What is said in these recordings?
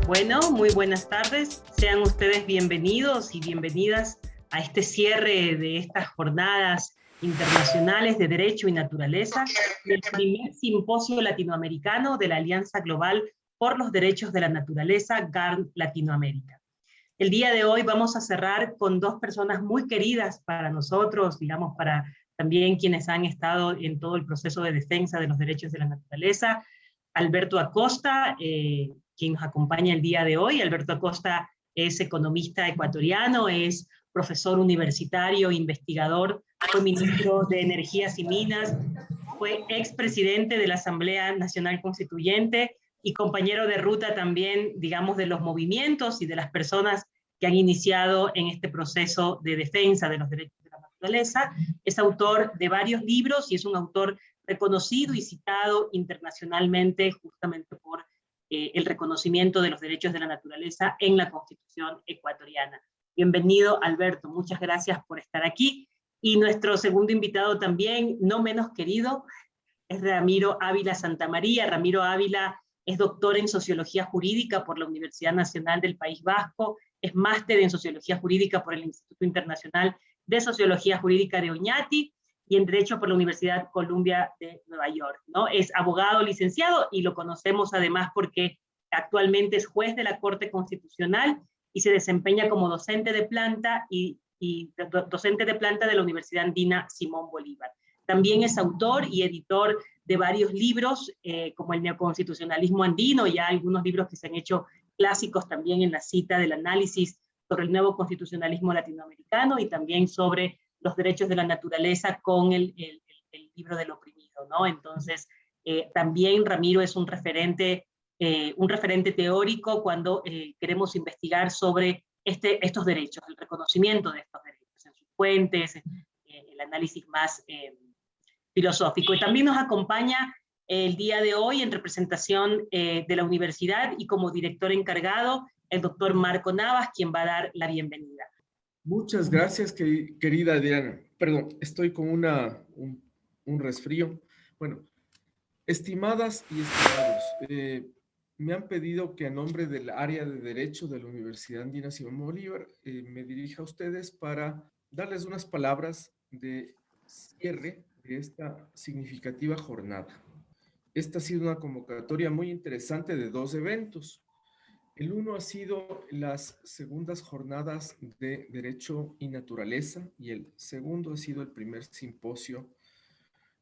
Bueno, muy buenas tardes. Sean ustedes bienvenidos y bienvenidas a este cierre de estas jornadas internacionales de Derecho y Naturaleza del primer simposio latinoamericano de la Alianza Global por los Derechos de la Naturaleza, GARN Latinoamérica. El día de hoy vamos a cerrar con dos personas muy queridas para nosotros, digamos, para también quienes han estado en todo el proceso de defensa de los derechos de la naturaleza. Alberto Acosta, quien nos acompaña el día de hoy. Alberto Acosta es economista ecuatoriano, es profesor universitario, investigador, fue ministro de Energías y Minas, fue expresidente de la Asamblea Nacional Constituyente y compañero de ruta también, digamos, de los movimientos y de las personas que han iniciado en este proceso de defensa de los derechos de la naturaleza. Es autor de varios libros y es un autor reconocido y citado internacionalmente justamente por el reconocimiento de los derechos de la naturaleza en la Constitución ecuatoriana. Bienvenido, Alberto, muchas gracias por estar aquí. Y nuestro segundo invitado también, no menos querido, es Ramiro Ávila Santamaría. Ramiro Ávila es doctor en Sociología Jurídica por la Universidad Nacional del País Vasco, es máster en Sociología Jurídica por el Instituto Internacional de Sociología Jurídica de Oñati y en Derecho por la Universidad Columbia de Nueva York, ¿no? Es abogado licenciado y lo conocemos además porque actualmente es juez de la Corte Constitucional y se desempeña como docente de planta y docente de planta de la Universidad Andina Simón Bolívar. También es autor y editor de varios libros, como el Neoconstitucionalismo Andino, ya algunos libros que se han hecho clásicos también en la cita del análisis sobre el nuevo constitucionalismo latinoamericano y también sobre los derechos de la naturaleza con el libro del oprimido, ¿no? Entonces, también Ramiro es un referente teórico cuando queremos investigar sobre estos derechos, el reconocimiento de estos derechos en sus fuentes, el análisis más filosófico. Y también nos acompaña el día de hoy en representación de la universidad y como director encargado, el doctor Marco Navas, quien va a dar la bienvenida. Muchas gracias, querida Diana. Perdón, estoy con un resfrío. Bueno, estimadas y estimados, me han pedido que a nombre del área de Derecho de la Universidad Andina Simón Bolívar me dirija a ustedes para darles unas palabras de cierre de esta significativa jornada. Esta ha sido una convocatoria muy interesante de dos eventos. El uno ha sido las segundas jornadas de Derecho y Naturaleza y el segundo ha sido el primer simposio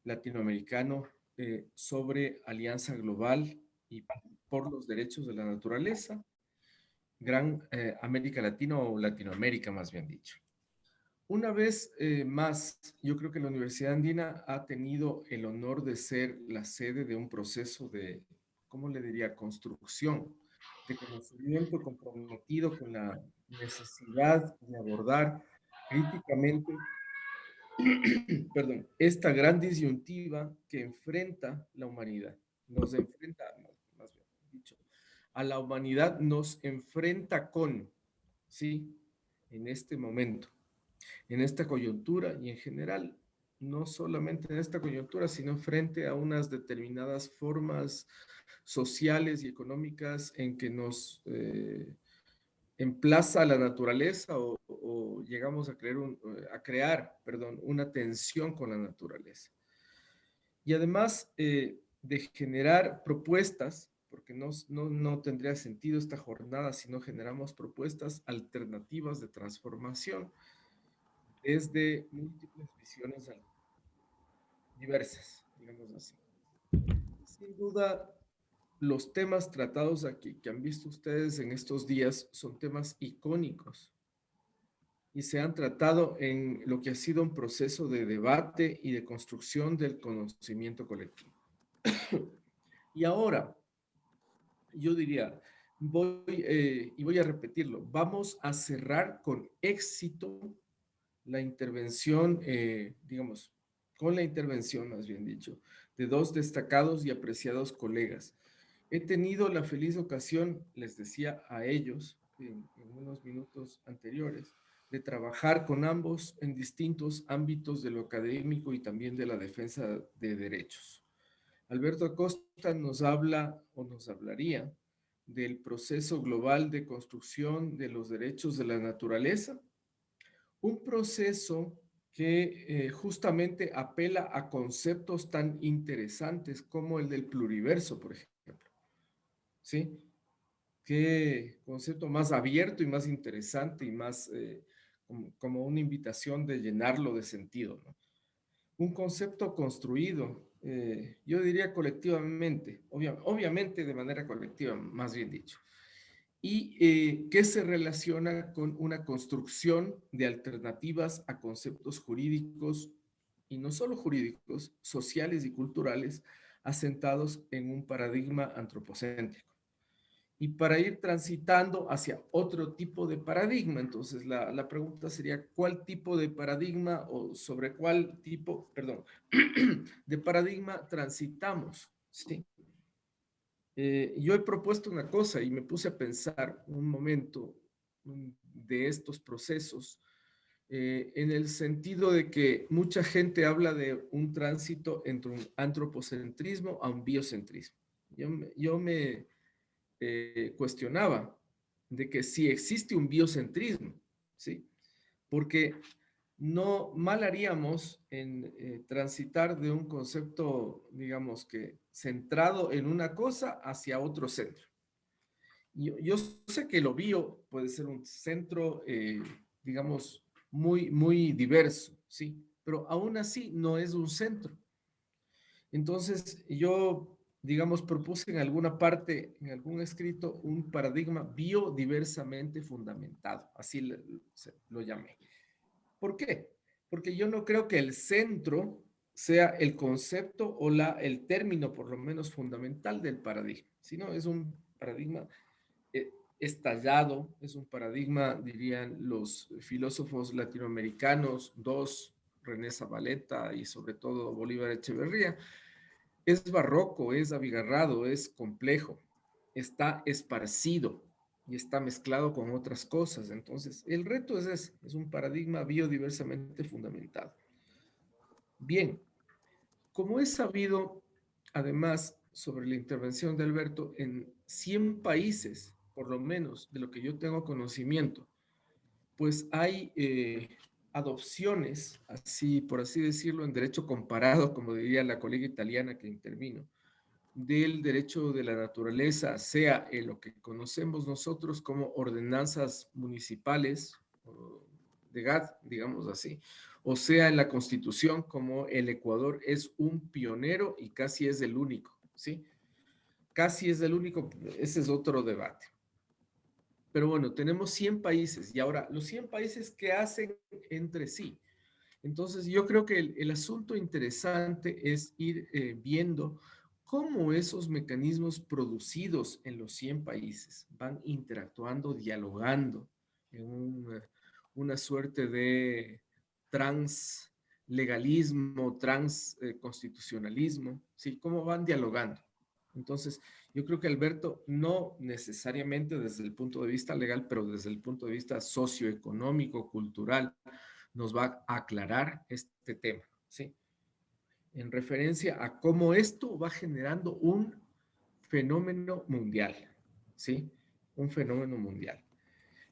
latinoamericano sobre Alianza Global y por los Derechos de la Naturaleza, Gran América Latina o Latinoamérica más bien dicho. Una vez más, yo creo que la Universidad Andina ha tenido el honor de ser la sede de un proceso de, ¿cómo le diría?, construcción de conocimiento comprometido con la necesidad de abordar críticamente, perdón, esta gran disyuntiva que enfrenta la humanidad. Nos enfrenta, más bien dicho, a la humanidad nos enfrenta con, ¿sí? En este momento, en esta coyuntura y en general, no solamente en esta coyuntura, sino frente a unas determinadas formas sociales y económicas en que nos emplaza la naturaleza o llegamos a crear, perdón, una tensión con la naturaleza. Y además de generar propuestas, porque no tendría sentido esta jornada si no generamos propuestas alternativas de transformación desde múltiples visiones diversas, digamos así. Sin duda, los temas tratados aquí que han visto ustedes en estos días son temas icónicos y se han tratado en lo que ha sido un proceso de debate y de construcción del conocimiento colectivo. Y ahora, yo diría, voy a repetirlo, vamos a cerrar con éxito la intervención, digamos, con la intervención, más bien dicho, de dos destacados y apreciados colegas. He tenido la feliz ocasión, les decía a ellos en unos minutos anteriores, de trabajar con ambos en distintos ámbitos de lo académico y también de la defensa de derechos. Alberto Acosta nos habla o nos hablaría del proceso global de construcción de los derechos de la naturaleza, un proceso que justamente apela a conceptos tan interesantes como el del pluriverso, por ejemplo, ¿sí? Qué concepto más abierto y más interesante y más como una invitación de llenarlo de sentido, ¿no? Un concepto construido, yo diría colectivamente, obviamente de manera colectiva, más bien dicho, y que se relaciona con una construcción de alternativas a conceptos jurídicos, y no solo jurídicos, sociales y culturales, asentados en un paradigma antropocéntrico. Y para ir transitando hacia otro tipo de paradigma, entonces la pregunta sería, ¿cuál tipo de paradigma o sobre cuál tipo, perdón, de paradigma transitamos? ¿Sí? Yo he propuesto una cosa y me puse a pensar un momento de estos procesos en el sentido de que mucha gente habla de un tránsito entre un antropocentrismo a un biocentrismo. Yo me cuestionaba de que si existe un biocentrismo, ¿sí? Porque no mal haríamos en transitar de un concepto, digamos que centrado en una cosa hacia otro centro. Yo sé que lo bio puede ser un centro, digamos, muy diverso, ¿sí? Pero aún así no es un centro. Entonces, yo, digamos, propuse en alguna parte, en algún escrito, un paradigma biodiversamente fundamentado, así lo llamé. ¿Por qué? Porque yo no creo que el centro sea el concepto o el término, por lo menos fundamental del paradigma, sino es un paradigma estallado, es un paradigma, dirían los filósofos latinoamericanos, dos, René Zabaleta y sobre todo Bolívar Echeverría, es barroco, es abigarrado, es complejo, está esparcido y está mezclado con otras cosas. Entonces, el reto es ese, es un paradigma biodiversamente fundamentado. Bien, como he sabido, además, sobre la intervención de Alberto, en 100 países, por lo menos, de lo que yo tengo conocimiento, pues hay adopciones, así por así decirlo, en derecho comparado, como diría la colega italiana que intervino, del derecho de la naturaleza, sea en lo que conocemos nosotros como ordenanzas municipales de GATT, digamos así, o sea en la Constitución, como el Ecuador es un pionero y casi es el único, ¿sí? Casi es el único, ese es otro debate. Pero bueno, tenemos 100 países y ahora los 100 países, ¿qué hacen entre sí? Entonces, yo creo que el asunto interesante es ir viendo cómo esos mecanismos producidos en los 100 países van interactuando, dialogando en una suerte de translegalismo, transconstitucionalismo, ¿sí? Cómo van dialogando. Entonces, yo creo que Alberto, no necesariamente desde el punto de vista legal, pero desde el punto de vista socioeconómico, cultural, nos va a aclarar este tema, ¿sí? En referencia a cómo esto va generando un fenómeno mundial, ¿sí? Un fenómeno mundial.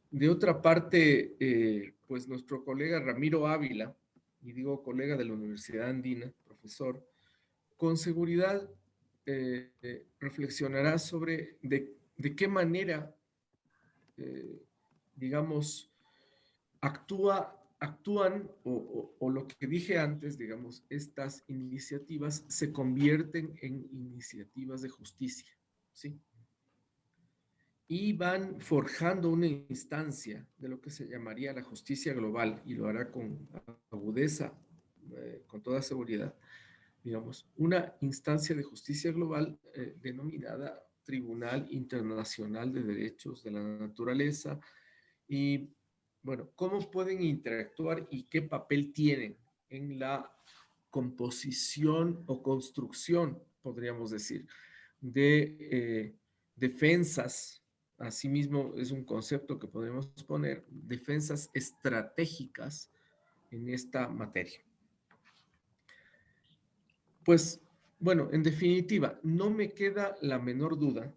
De otra parte, pues nuestro colega Ramiro Ávila, y digo colega de la Universidad Andina, profesor, con seguridad reflexionará sobre de qué manera, digamos, actúan o lo que dije antes, digamos, estas iniciativas se convierten en iniciativas de justicia, ¿sí? Y van forjando una instancia de lo que se llamaría la justicia global, y lo hará con agudeza, con toda seguridad, digamos, una instancia de justicia global denominada Tribunal Internacional de Derechos de la Naturaleza. Y bueno, ¿cómo pueden interactuar y qué papel tienen en la composición o construcción, podríamos decir, de defensas? Asimismo, es un concepto que podemos poner, defensas estratégicas en esta materia. Pues, bueno, en definitiva, no me queda la menor duda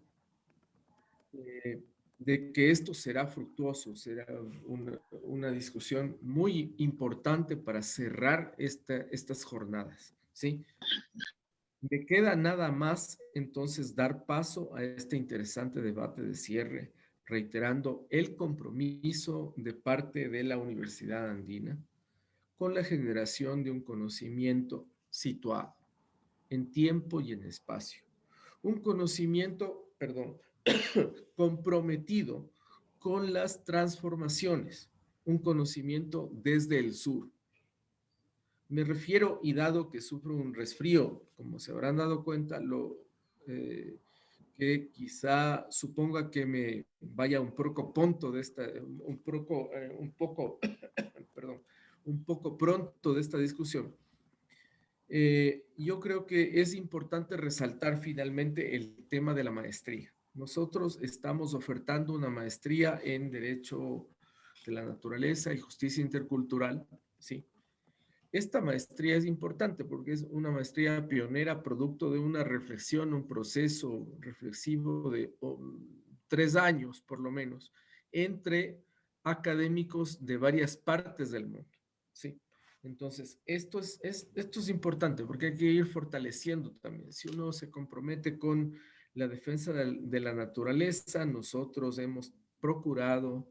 de que esto será fructuoso, será una discusión muy importante para cerrar estas jornadas, ¿sí? Me queda nada más entonces dar paso a este interesante debate de cierre, reiterando el compromiso de parte de la Universidad Andina con la generación de un conocimiento situado en tiempo y en espacio. Un conocimiento, perdón, comprometido con las transformaciones, un conocimiento desde el sur. Me refiero, y dado que sufro un resfrío, como se habrán dado cuenta, que quizá suponga que me vaya un poco pronto de esta, perdón, un poco pronto de esta discusión. Yo creo que es importante resaltar finalmente el tema de la maestría. Nosotros estamos ofertando una maestría en Derecho de la Naturaleza y Justicia Intercultural, ¿sí? Esta maestría es importante porque es una maestría pionera, producto de una reflexión, un proceso reflexivo de 3 años, por lo menos, entre académicos de varias partes del mundo, ¿sí? Entonces, esto es importante porque hay que ir fortaleciendo también. Si uno se compromete con la defensa de la naturaleza, nosotros hemos procurado,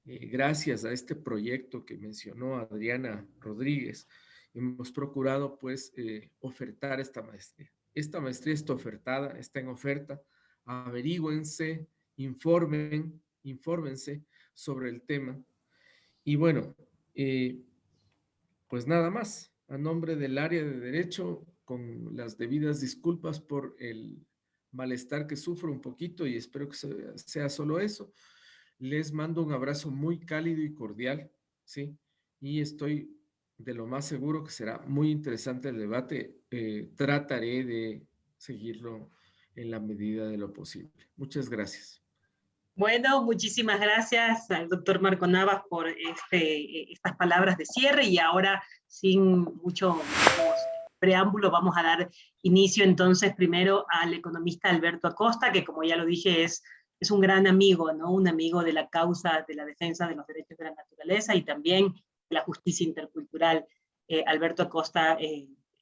gracias a este proyecto que mencionó Adriana Rodríguez, hemos procurado pues ofertar esta maestría. Esta maestría está ofertada, está en oferta. Averígüense, infórmense sobre el tema. Y bueno, pues nada más, a nombre del área de Derecho, con las debidas disculpas por el malestar que sufro un poquito y espero que sea solo eso. Les mando un abrazo muy cálido y cordial, ¿sí? Y estoy de lo más seguro que será muy interesante el debate. Trataré de seguirlo en la medida de lo posible. Muchas gracias. Bueno, muchísimas gracias al doctor Marco Navas por estas palabras de cierre y ahora sin mucho preámbulo vamos a dar inicio entonces primero al economista Alberto Acosta, que como ya lo dije es un gran amigo, ¿no? Un amigo de la causa de la defensa de los derechos de la naturaleza y también de la justicia intercultural. Alberto Acosta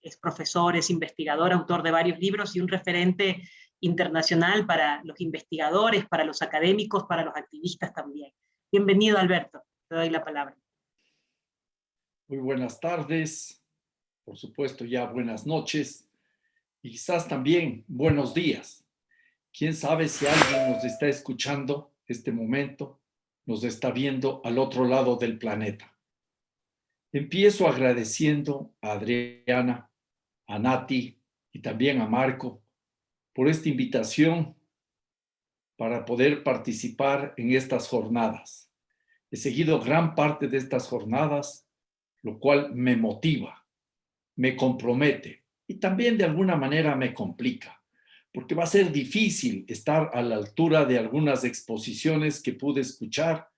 es profesor, es investigador, autor de varios libros y un referente internacional para los investigadores, para los académicos, para los activistas también. Bienvenido, Alberto. Te doy la palabra. Muy buenas tardes, por supuesto ya buenas noches y quizás también buenos días. Quién sabe si alguien nos está escuchando este momento, nos está viendo al otro lado del planeta. Empiezo agradeciendo a Adriana, a Nati y también a Marco por esta invitación para poder participar en estas jornadas. He seguido gran parte de estas jornadas, lo cual me motiva, me compromete y también de alguna manera me complica, porque va a ser difícil estar a la altura de algunas exposiciones que pude escuchar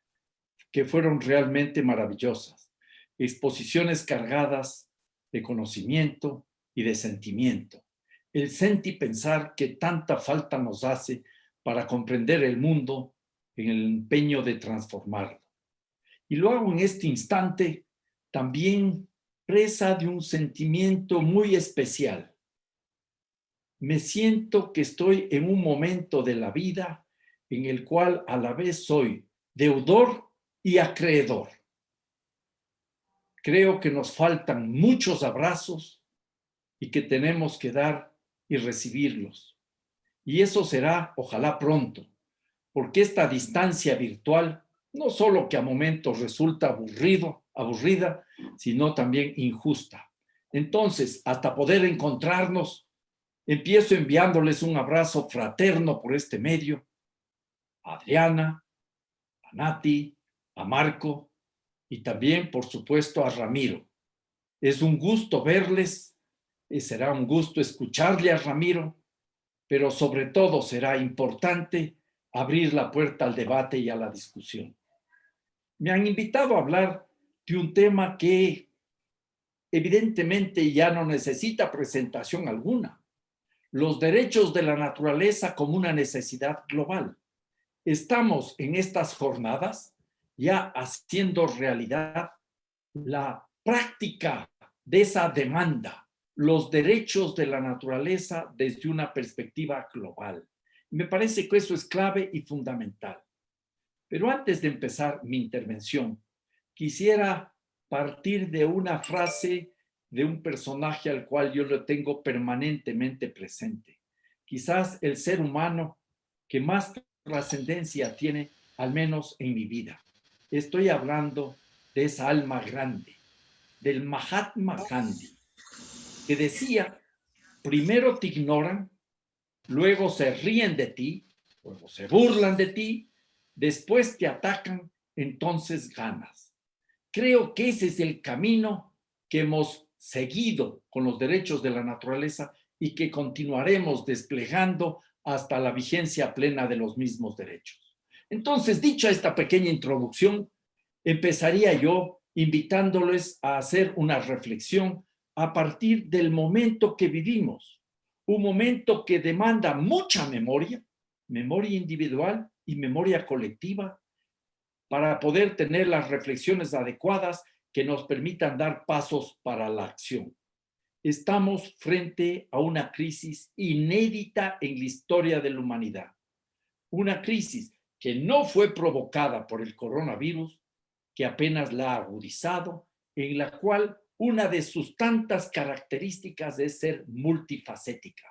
que fueron realmente maravillosas. Exposiciones cargadas de conocimiento y de sentimiento. El sentipensar que tanta falta nos hace para comprender el mundo en el empeño de transformarlo. Y lo hago en este instante también presa de un sentimiento muy especial. Me siento que estoy en un momento de la vida en el cual a la vez soy deudor y acreedor. Creo que nos faltan muchos abrazos y que tenemos que dar y recibirlos. Y eso será, ojalá pronto, porque esta distancia virtual no solo que a momentos resulta aburrida, sino también injusta. Entonces, hasta poder encontrarnos, empiezo enviándoles un abrazo fraterno por este medio a Adriana, a Nati, a Marco y también, por supuesto, a Ramiro. Es un gusto verles y será un gusto escucharle a Ramiro, pero sobre todo será importante abrir la puerta al debate y a la discusión. Me han invitado a hablar de un tema que evidentemente ya no necesita presentación alguna. Los derechos de la naturaleza como una necesidad global. estamos en estas jornadas ya haciendo realidad la práctica de esa demanda, los derechos de la naturaleza desde una perspectiva global. Me parece que eso es clave y fundamental. Pero antes de empezar mi intervención, quisiera partir de una frase de un personaje al cual yo lo tengo permanentemente presente. Quizás el ser humano que más trascendencia tiene, al menos en mi vida. Estoy hablando de esa alma grande, del Mahatma Gandhi, que decía, primero te ignoran, luego se ríen de ti, luego se burlan de ti, después te atacan, entonces ganas. Creo que ese es el camino que hemos seguido con los derechos de la naturaleza y que continuaremos desplegando hasta la vigencia plena de los mismos derechos. Entonces, dicha esta pequeña introducción, empezaría yo invitándoles a hacer una reflexión a partir del momento que vivimos, un momento que demanda mucha memoria, memoria individual y memoria colectiva, para poder tener las reflexiones adecuadas que nos permitan dar pasos para la acción. Estamos frente a una crisis inédita en la historia de la humanidad. Una crisis que no fue provocada por el coronavirus, que apenas la ha agudizado, en la cual una de sus tantas características es ser multifacética,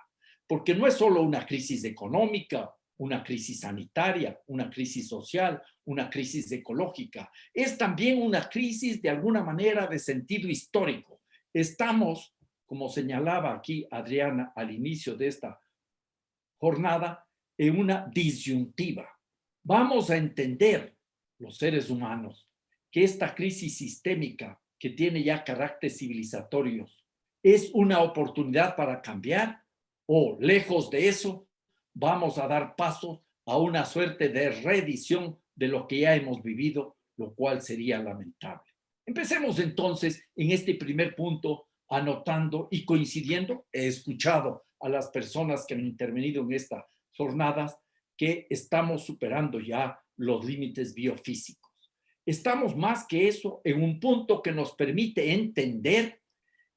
porque no es solo una crisis económica, una crisis sanitaria, una crisis social, una crisis ecológica, es también una crisis de alguna manera de sentido histórico. Estamos, como señalaba aquí Adriana al inicio de esta jornada, en una disyuntiva. Vamos a entender, los seres humanos, que esta crisis sistémica que tiene ya caracteres civilizatorios es una oportunidad para cambiar, o lejos de eso, vamos a dar paso a una suerte de reedición de lo que ya hemos vivido, lo cual sería lamentable. Empecemos entonces en este primer punto, anotando y coincidiendo. He escuchado a las personas que han intervenido en estas jornadas que estamos superando ya los límites biofísicos. Estamos más que eso en un punto que nos permite entender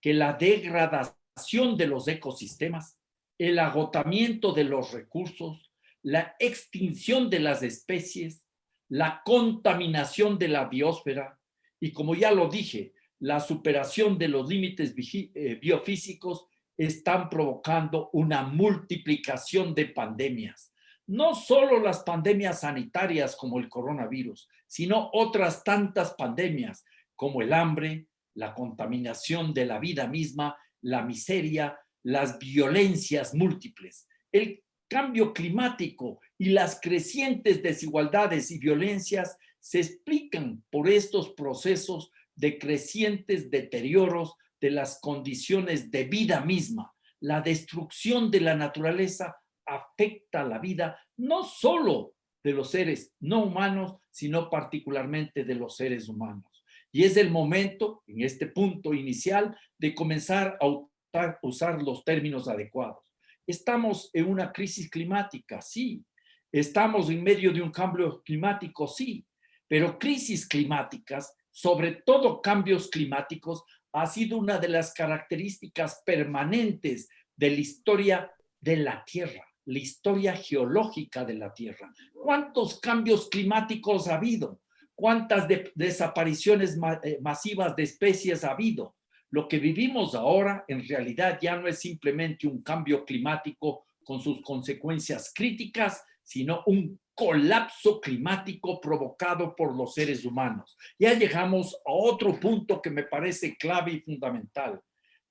que la degradación de los ecosistemas, el agotamiento de los recursos, la extinción de las especies, la contaminación de la biosfera y, como ya lo dije, la superación de los límites biofísicos están provocando una multiplicación de pandemias. No solo las pandemias sanitarias como el coronavirus, sino otras tantas pandemias como el hambre, la contaminación de la vida misma, la miseria, las violencias múltiples, el cambio climático y las crecientes desigualdades y violencias se explican por estos procesos de crecientes deterioros de las condiciones de vida misma. La destrucción de la naturaleza afecta la vida no solo de los seres no humanos, sino particularmente de los seres humanos. Y es el momento, en este punto inicial, de comenzar a usar los términos adecuados. Estamos en una crisis climática, sí. Estamos en medio de un cambio climático, sí. Pero crisis climáticas, sobre todo cambios climáticos, ha sido una de las características permanentes de la historia de la Tierra, la historia geológica de la Tierra. ¿Cuántos cambios climáticos ha habido? ¿Cuántas desapariciones masivas de especies ha habido? Lo que vivimos ahora en realidad ya no es simplemente un cambio climático con sus consecuencias críticas, sino un colapso climático provocado por los seres humanos. Ya llegamos a otro punto que me parece clave y fundamental.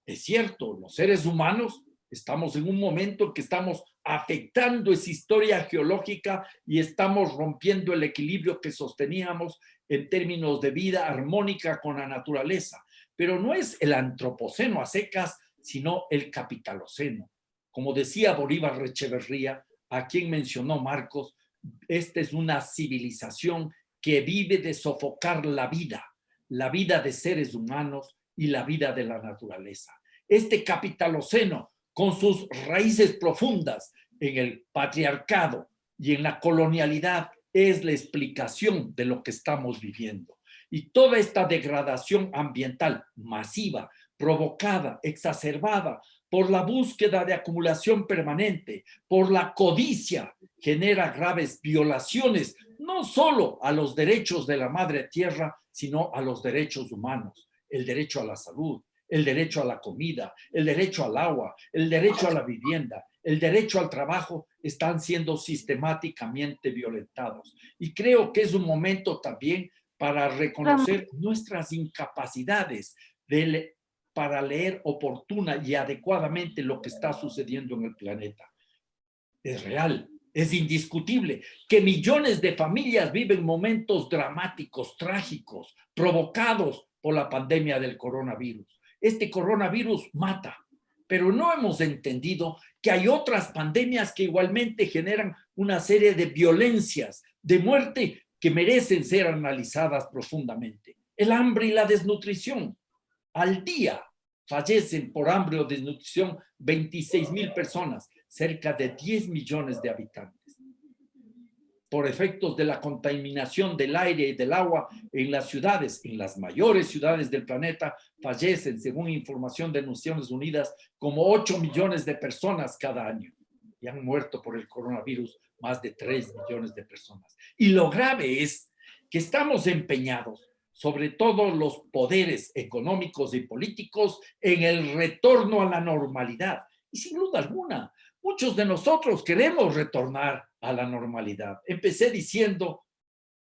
Es cierto, los seres humanos estamos en un momento en que estamos afectando esa historia geológica y estamos rompiendo el equilibrio que sosteníamos en términos de vida armónica con la naturaleza. Pero no es el antropoceno a secas, sino el capitaloceno. Como decía Bolívar Echeverría, a quien mencionó Marcos, esta es una civilización que vive de sofocar la vida de seres humanos y la vida de la naturaleza. Este capitaloceno, con sus raíces profundas en el patriarcado y en la colonialidad es la explicación de lo que estamos viviendo. Y toda esta degradación ambiental masiva, provocada, exacerbada por la búsqueda de acumulación permanente, por la codicia, genera graves violaciones, no solo a los derechos de la madre tierra, sino a los derechos humanos, el derecho a la salud, el derecho a la comida, el derecho al agua, el derecho a la vivienda, el derecho al trabajo, están siendo sistemáticamente violentados. Y creo que es un momento también para reconocer nuestras incapacidades para leer oportuna y adecuadamente lo que está sucediendo en el planeta. Es real, es indiscutible que millones de familias viven momentos dramáticos, trágicos, provocados por la pandemia del coronavirus. Este coronavirus mata, pero no hemos entendido que hay otras pandemias que igualmente generan una serie de violencias, de muerte, que merecen ser analizadas profundamente. El hambre y la desnutrición. Al día fallecen por hambre o desnutrición 26,000 personas, cerca de 10 millones de habitantes. Por efectos de la contaminación del aire y del agua en las ciudades, en las mayores ciudades del planeta, fallecen, según información de Naciones Unidas, como 8 millones de personas cada año. Y han muerto por el coronavirus más de 3 millones de personas. Y lo grave es que estamos empeñados, sobre todo los poderes económicos y políticos, en el retorno a la normalidad. Y sin duda alguna, muchos de nosotros queremos retornar a la normalidad. Empecé diciendo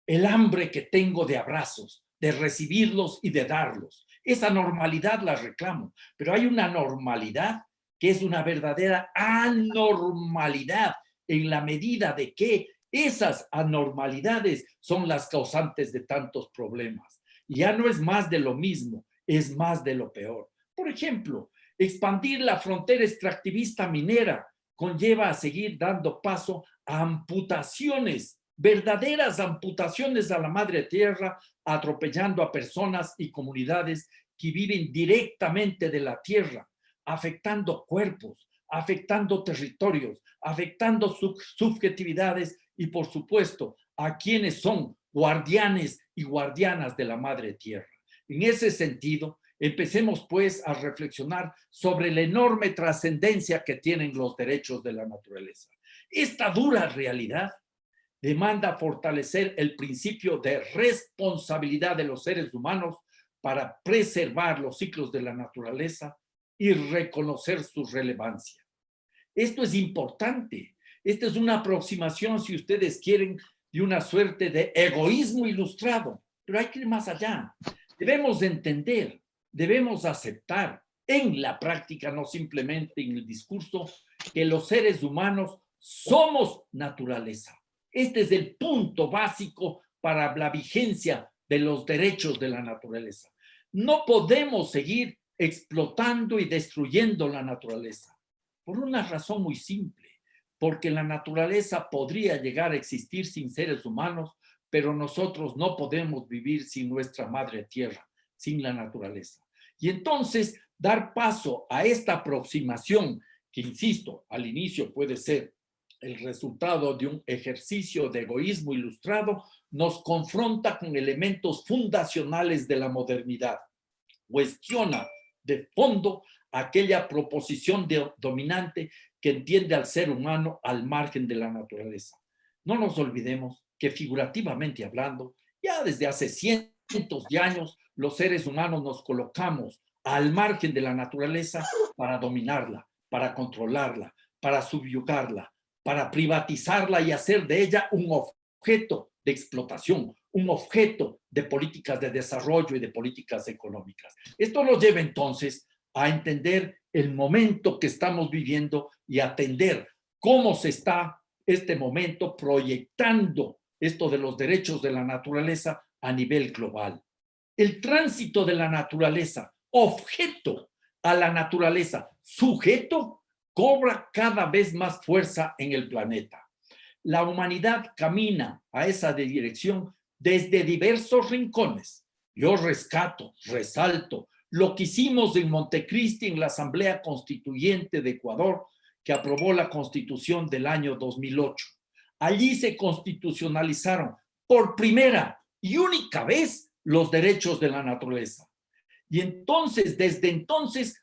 el hambre que tengo de abrazos, de recibirlos y de darlos. Esa normalidad la reclamo, pero hay una normalidad que es una verdadera anormalidad en la medida de que esas anormalidades son las causantes de tantos problemas. Y ya no es más de lo mismo, es más de lo peor. Por ejemplo, expandir la frontera extractivista minera conlleva a seguir dando paso a amputaciones, verdaderas amputaciones a la madre tierra, atropellando a personas y comunidades que viven directamente de la tierra, afectando cuerpos, afectando territorios, afectando subjetividades y, por supuesto, a quienes son guardianes y guardianas de la madre tierra. En ese sentido, empecemos pues a reflexionar sobre la enorme trascendencia que tienen los derechos de la naturaleza. Esta dura realidad demanda fortalecer el principio de responsabilidad de los seres humanos para preservar los ciclos de la naturaleza y reconocer su relevancia. Esto es importante. Esta es una aproximación, si ustedes quieren, de una suerte de egoísmo ilustrado, pero hay que ir más allá. Debemos entender, debemos aceptar en la práctica, no simplemente en el discurso, que los seres humanos somos naturaleza. Este es el punto básico para la vigencia de los derechos de la naturaleza. No podemos seguir explotando y destruyendo la naturaleza por una razón muy simple, porque la naturaleza podría llegar a existir sin seres humanos, pero nosotros no podemos vivir sin nuestra madre tierra, sin la naturaleza. Y entonces dar paso a esta aproximación, que insisto, al inicio puede ser el resultado de un ejercicio de egoísmo ilustrado, nos confronta con elementos fundacionales de la modernidad. Cuestiona de fondo aquella proposición dominante que entiende al ser humano al margen de la naturaleza. No nos olvidemos que, figurativamente hablando, ya desde hace cientos de años, los seres humanos nos colocamos al margen de la naturaleza para dominarla, para controlarla, para subyugarla, para privatizarla y hacer de ella un objeto de explotación, un objeto de políticas de desarrollo y de políticas económicas. Esto nos lleva entonces a entender el momento que estamos viviendo y atender cómo se está este momento proyectando esto de los derechos de la naturaleza a nivel global. El tránsito de la naturaleza, objeto, a la naturaleza, sujeto, cobra cada vez más fuerza en el planeta. La humanidad camina a esa dirección desde diversos rincones. Yo rescato, resalto lo que hicimos en Montecristi en la Asamblea Constituyente de Ecuador, que aprobó la Constitución del año 2008. Allí se constitucionalizaron por primera y única vez los derechos de la naturaleza. Y entonces, desde entonces,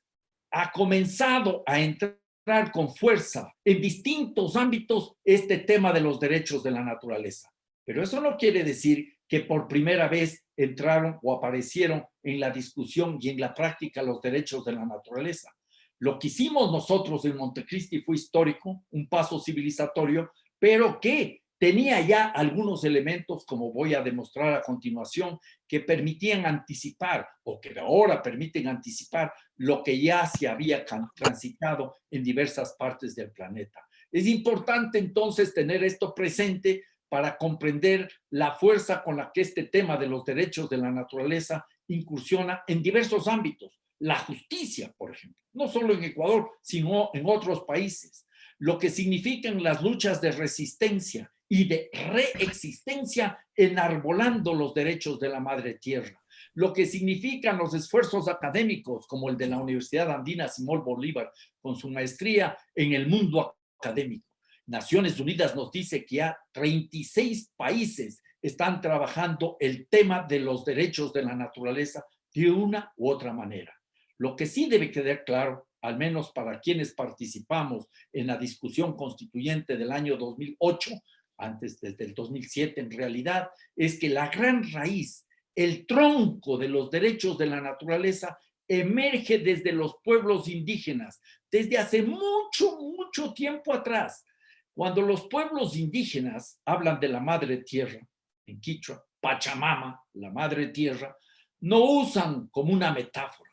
ha comenzado a entrar con fuerza en distintos ámbitos este tema de los derechos de la naturaleza. Pero eso no quiere decir que por primera vez entraron o aparecieron en la discusión y en la práctica los derechos de la naturaleza. Lo que hicimos nosotros en Montecristi fue histórico, un paso civilizatorio, pero que tenía ya algunos elementos, como voy a demostrar a continuación, que permitían anticipar, o que ahora permiten anticipar, lo que ya se había transitado en diversas partes del planeta. Es importante entonces tener esto presente para comprender la fuerza con la que este tema de los derechos de la naturaleza incursiona en diversos ámbitos. La justicia, por ejemplo, no solo en Ecuador, sino en otros países. Lo que significan las luchas de resistencia y de reexistencia enarbolando los derechos de la madre tierra. Lo que significan los esfuerzos académicos, como el de la Universidad Andina Simón Bolívar, con su maestría en el mundo académico. Naciones Unidas nos dice que ya 36 países están trabajando el tema de los derechos de la naturaleza de una u otra manera. Lo que sí debe quedar claro, al menos para quienes participamos en la discusión constituyente del año 2008, antes desde el 2007 en realidad, es que la gran raíz, el tronco de los derechos de la naturaleza emerge desde los pueblos indígenas, desde hace mucho tiempo atrás. Cuando los pueblos indígenas hablan de la madre tierra, en quichua, Pachamama, la madre tierra, no usan como una metáfora,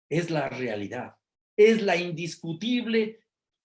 es la realidad, es la indiscutible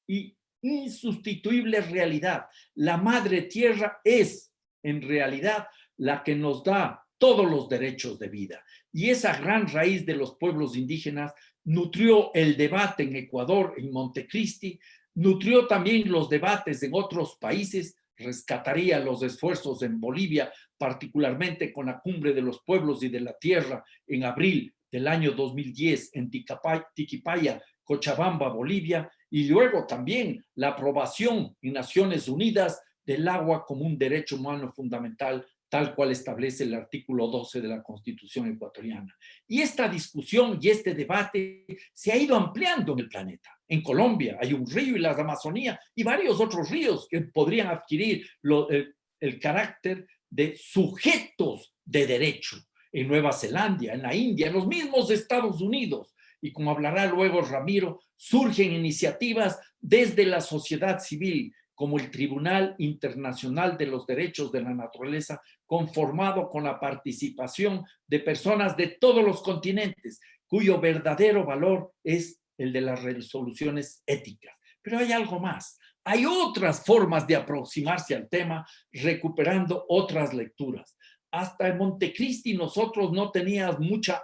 y insustituible realidad. La madre tierra es, en realidad, la que nos da todos los derechos de vida. Y esa gran raíz de los pueblos indígenas nutrió el debate en Ecuador, en Montecristi, nutrió también los debates en otros países, rescataría los esfuerzos en Bolivia, particularmente con la Cumbre de los Pueblos y de la Tierra en abril del año 2010 en Tiquipaya, Cochabamba, Bolivia, y luego también la aprobación en Naciones Unidas del agua como un derecho humano fundamental, tal cual establece el artículo 12 de la Constitución ecuatoriana. Y esta discusión y este debate se ha ido ampliando en el planeta. En Colombia hay un río y la Amazonía y varios otros ríos que podrían adquirir el carácter de sujetos de derecho. En Nueva Zelanda, en la India, en los mismos Estados Unidos. Y como hablará luego Ramiro, surgen iniciativas desde la sociedad civil, como el Tribunal Internacional de los Derechos de la Naturaleza, conformado con la participación de personas de todos los continentes, cuyo verdadero valor es el de las resoluciones éticas. Pero hay algo más. Hay otras formas de aproximarse al tema, recuperando otras lecturas. Hasta en Montecristi nosotros no teníamos muchos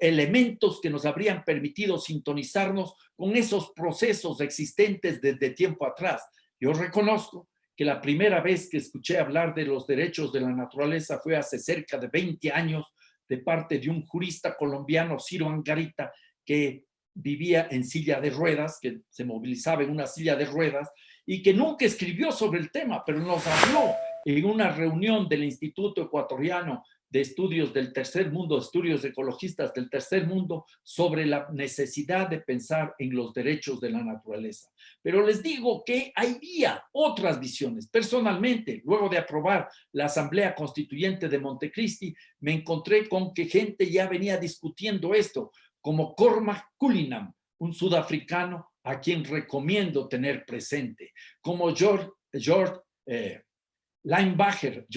elementos que nos habrían permitido sintonizarnos con esos procesos existentes desde tiempo atrás. Yo reconozco que la primera vez que escuché hablar de los derechos de la naturaleza fue hace cerca de 20 años de parte de un jurista colombiano, Ciro Angarita, que vivía en silla de ruedas, que se movilizaba en una silla de ruedas y que nunca escribió sobre el tema, pero nos habló en una reunión del Instituto Ecuatoriano de Estudios del Tercer Mundo, estudios ecologistas del Tercer Mundo, sobre la necesidad de pensar en los derechos de la naturaleza. Pero les digo que había otras visiones. Personalmente, luego de aprobar la Asamblea Constituyente de Montecristi, me encontré con que gente ya venía discutiendo esto, como Cormac Cullinan, un sudafricano a quien recomiendo tener presente, como George Leinbacher,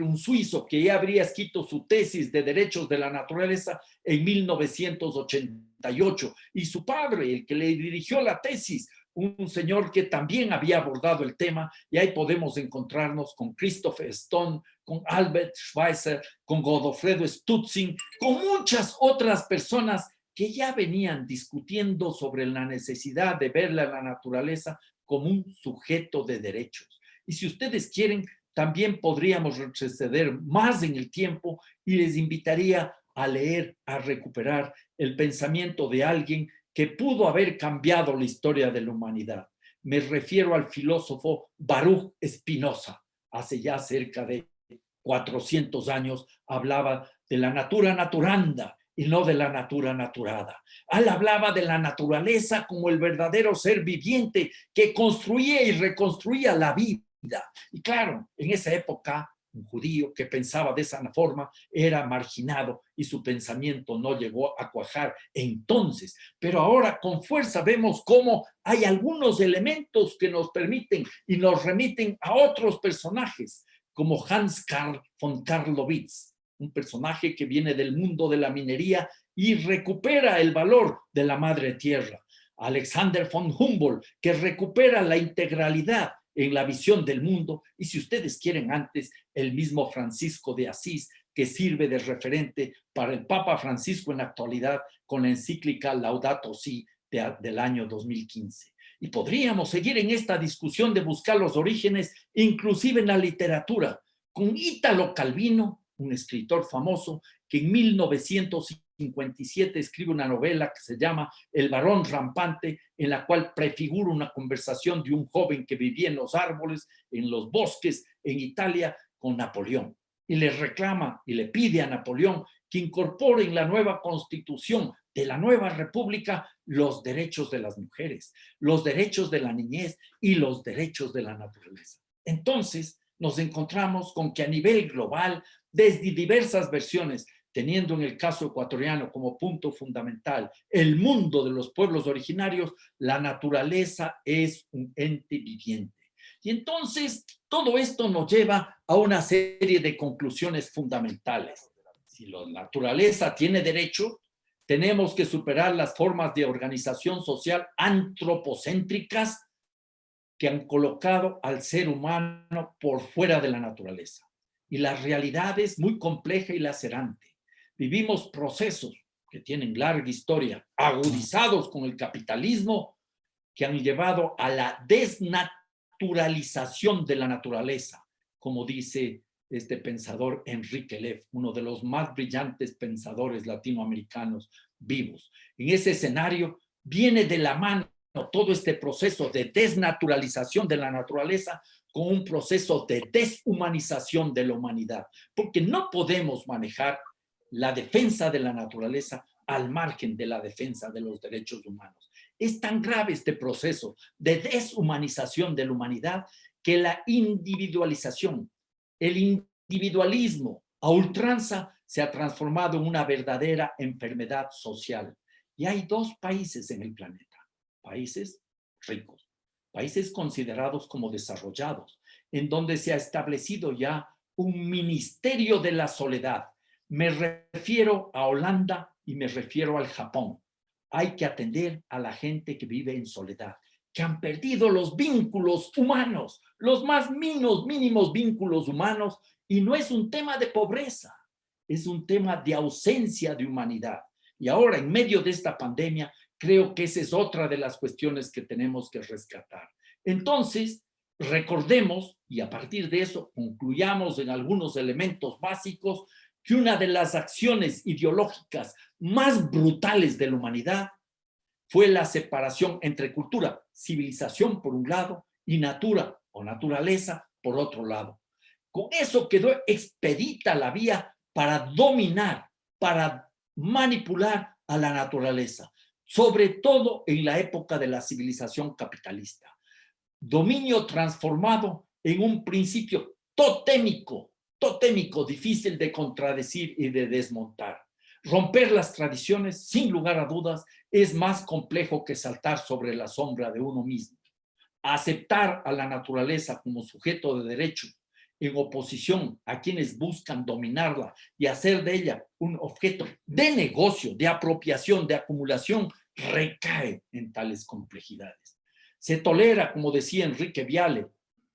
un suizo que ya habría escrito su tesis de derechos de la naturaleza en 1988, y su padre, el que le dirigió la tesis, un señor que también había abordado el tema, y ahí podemos encontrarnos con Christopher Stone, con Albert Schweitzer, con Godofredo Stutzing, con muchas otras personas que ya venían discutiendo sobre la necesidad de ver a la naturaleza como un sujeto de derechos. Y si ustedes quieren, también podríamos retroceder más en el tiempo y les invitaría a leer, a recuperar el pensamiento de alguien que pudo haber cambiado la historia de la humanidad. me refiero al filósofo Baruch Spinoza. Hace ya cerca de 400 años hablaba de la natura naturanda y no de la natura naturada. Él hablaba de la naturaleza como el verdadero ser viviente que construía y reconstruía la vida. Y claro, en esa época, un judío que pensaba de esa forma era marginado y su pensamiento no llegó a cuajar entonces. Pero ahora con fuerza vemos cómo hay algunos elementos que nos permiten y nos remiten a otros personajes, como Hans Carl von Carlowitz, un personaje que viene del mundo de la minería y recupera el valor de la madre tierra. Alexander von Humboldt, que recupera la integralidad en la visión del mundo, y si ustedes quieren antes, el mismo Francisco de Asís, que sirve de referente para el Papa Francisco en la actualidad con la encíclica Laudato Si del año 2015. Y podríamos seguir en esta discusión de buscar los orígenes, inclusive en la literatura, con Ítalo Calvino, un escritor famoso, que en 1957 escribe una novela que se llama El varón rampante, en la cual prefigura una conversación de un joven que vivía en los árboles, en los bosques, en Italia, con Napoleón. Y le reclama y le pide a Napoleón que incorpore en la nueva constitución de la nueva república los derechos de las mujeres, los derechos de la niñez y los derechos de la naturaleza. Entonces nos encontramos con que a nivel global, desde diversas versiones, teniendo en el caso ecuatoriano como punto fundamental el mundo de los pueblos originarios, la naturaleza es un ente viviente. Y entonces todo esto nos lleva a una serie de conclusiones fundamentales. Si la naturaleza tiene derecho, tenemos que superar las formas de organización social antropocéntricas que han colocado al ser humano por fuera de la naturaleza. Y la realidad es muy compleja y lacerante. Vivimos procesos que tienen larga historia, agudizados con el capitalismo, que han llevado a la desnaturalización de la naturaleza, como dice este pensador Enrique Leff, uno de los más brillantes pensadores latinoamericanos vivos. En ese escenario viene de la mano todo este proceso de desnaturalización de la naturaleza con un proceso de deshumanización de la humanidad, porque no podemos manejar la defensa de la naturaleza al margen de la defensa de los derechos humanos. Es tan grave este proceso de deshumanización de la humanidad que la individualización, el individualismo a ultranza se ha transformado en una verdadera enfermedad social. Y hay dos países en el planeta. Países ricos, países considerados como desarrollados, en donde se ha establecido ya un ministerio de la soledad. Me refiero a Holanda y me refiero al Japón. Hay que atender a la gente que vive en soledad, que han perdido los vínculos humanos, los más mínimos vínculos humanos, y no es un tema de pobreza, es un tema de ausencia de humanidad. Y ahora, en medio de esta pandemia, creo que esa es otra de las cuestiones que tenemos que rescatar. Entonces, recordemos, y a partir de eso concluyamos en algunos elementos básicos, que una de las acciones ideológicas más brutales de la humanidad fue la separación entre cultura, civilización por un lado, y natura o naturaleza por otro lado. Con eso quedó expedita la vía para dominar, para manipular a la naturaleza, sobre todo en la época de la civilización capitalista. Dominio transformado en un principio totémico, difícil de contradecir y de desmontar. Romper las tradiciones, sin lugar a dudas, es más complejo que saltar sobre la sombra de uno mismo. Aceptar a la naturaleza como sujeto de derecho en oposición a quienes buscan dominarla y hacer de ella un objeto de negocio, de apropiación, de acumulación, recae en tales complejidades. Se tolera, como decía Enrique Viale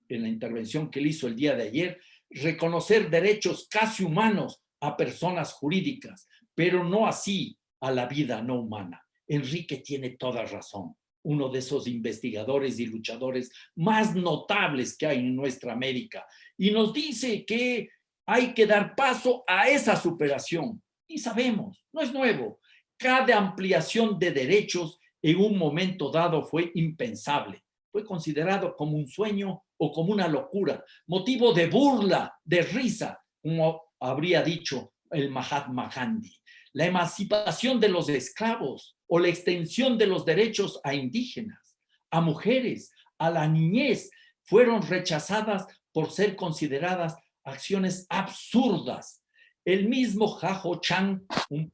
en la intervención que él hizo el día de ayer, reconocer derechos casi humanos a personas jurídicas, pero no así a la vida no humana. Enrique tiene toda razón. Uno de esos investigadores y luchadores más notables que hay en nuestra América, y nos dice que hay que dar paso a esa superación. Y sabemos, no es nuevo, cada ampliación de derechos en un momento dado fue impensable, fue considerado como un sueño o como una locura, motivo de burla, de risa, como habría dicho el Mahatma Gandhi. La emancipación de los esclavos o la extensión de los derechos a indígenas, a mujeres, a la niñez, fueron rechazadas por ser consideradas acciones absurdas. El mismo Jaho Chang, un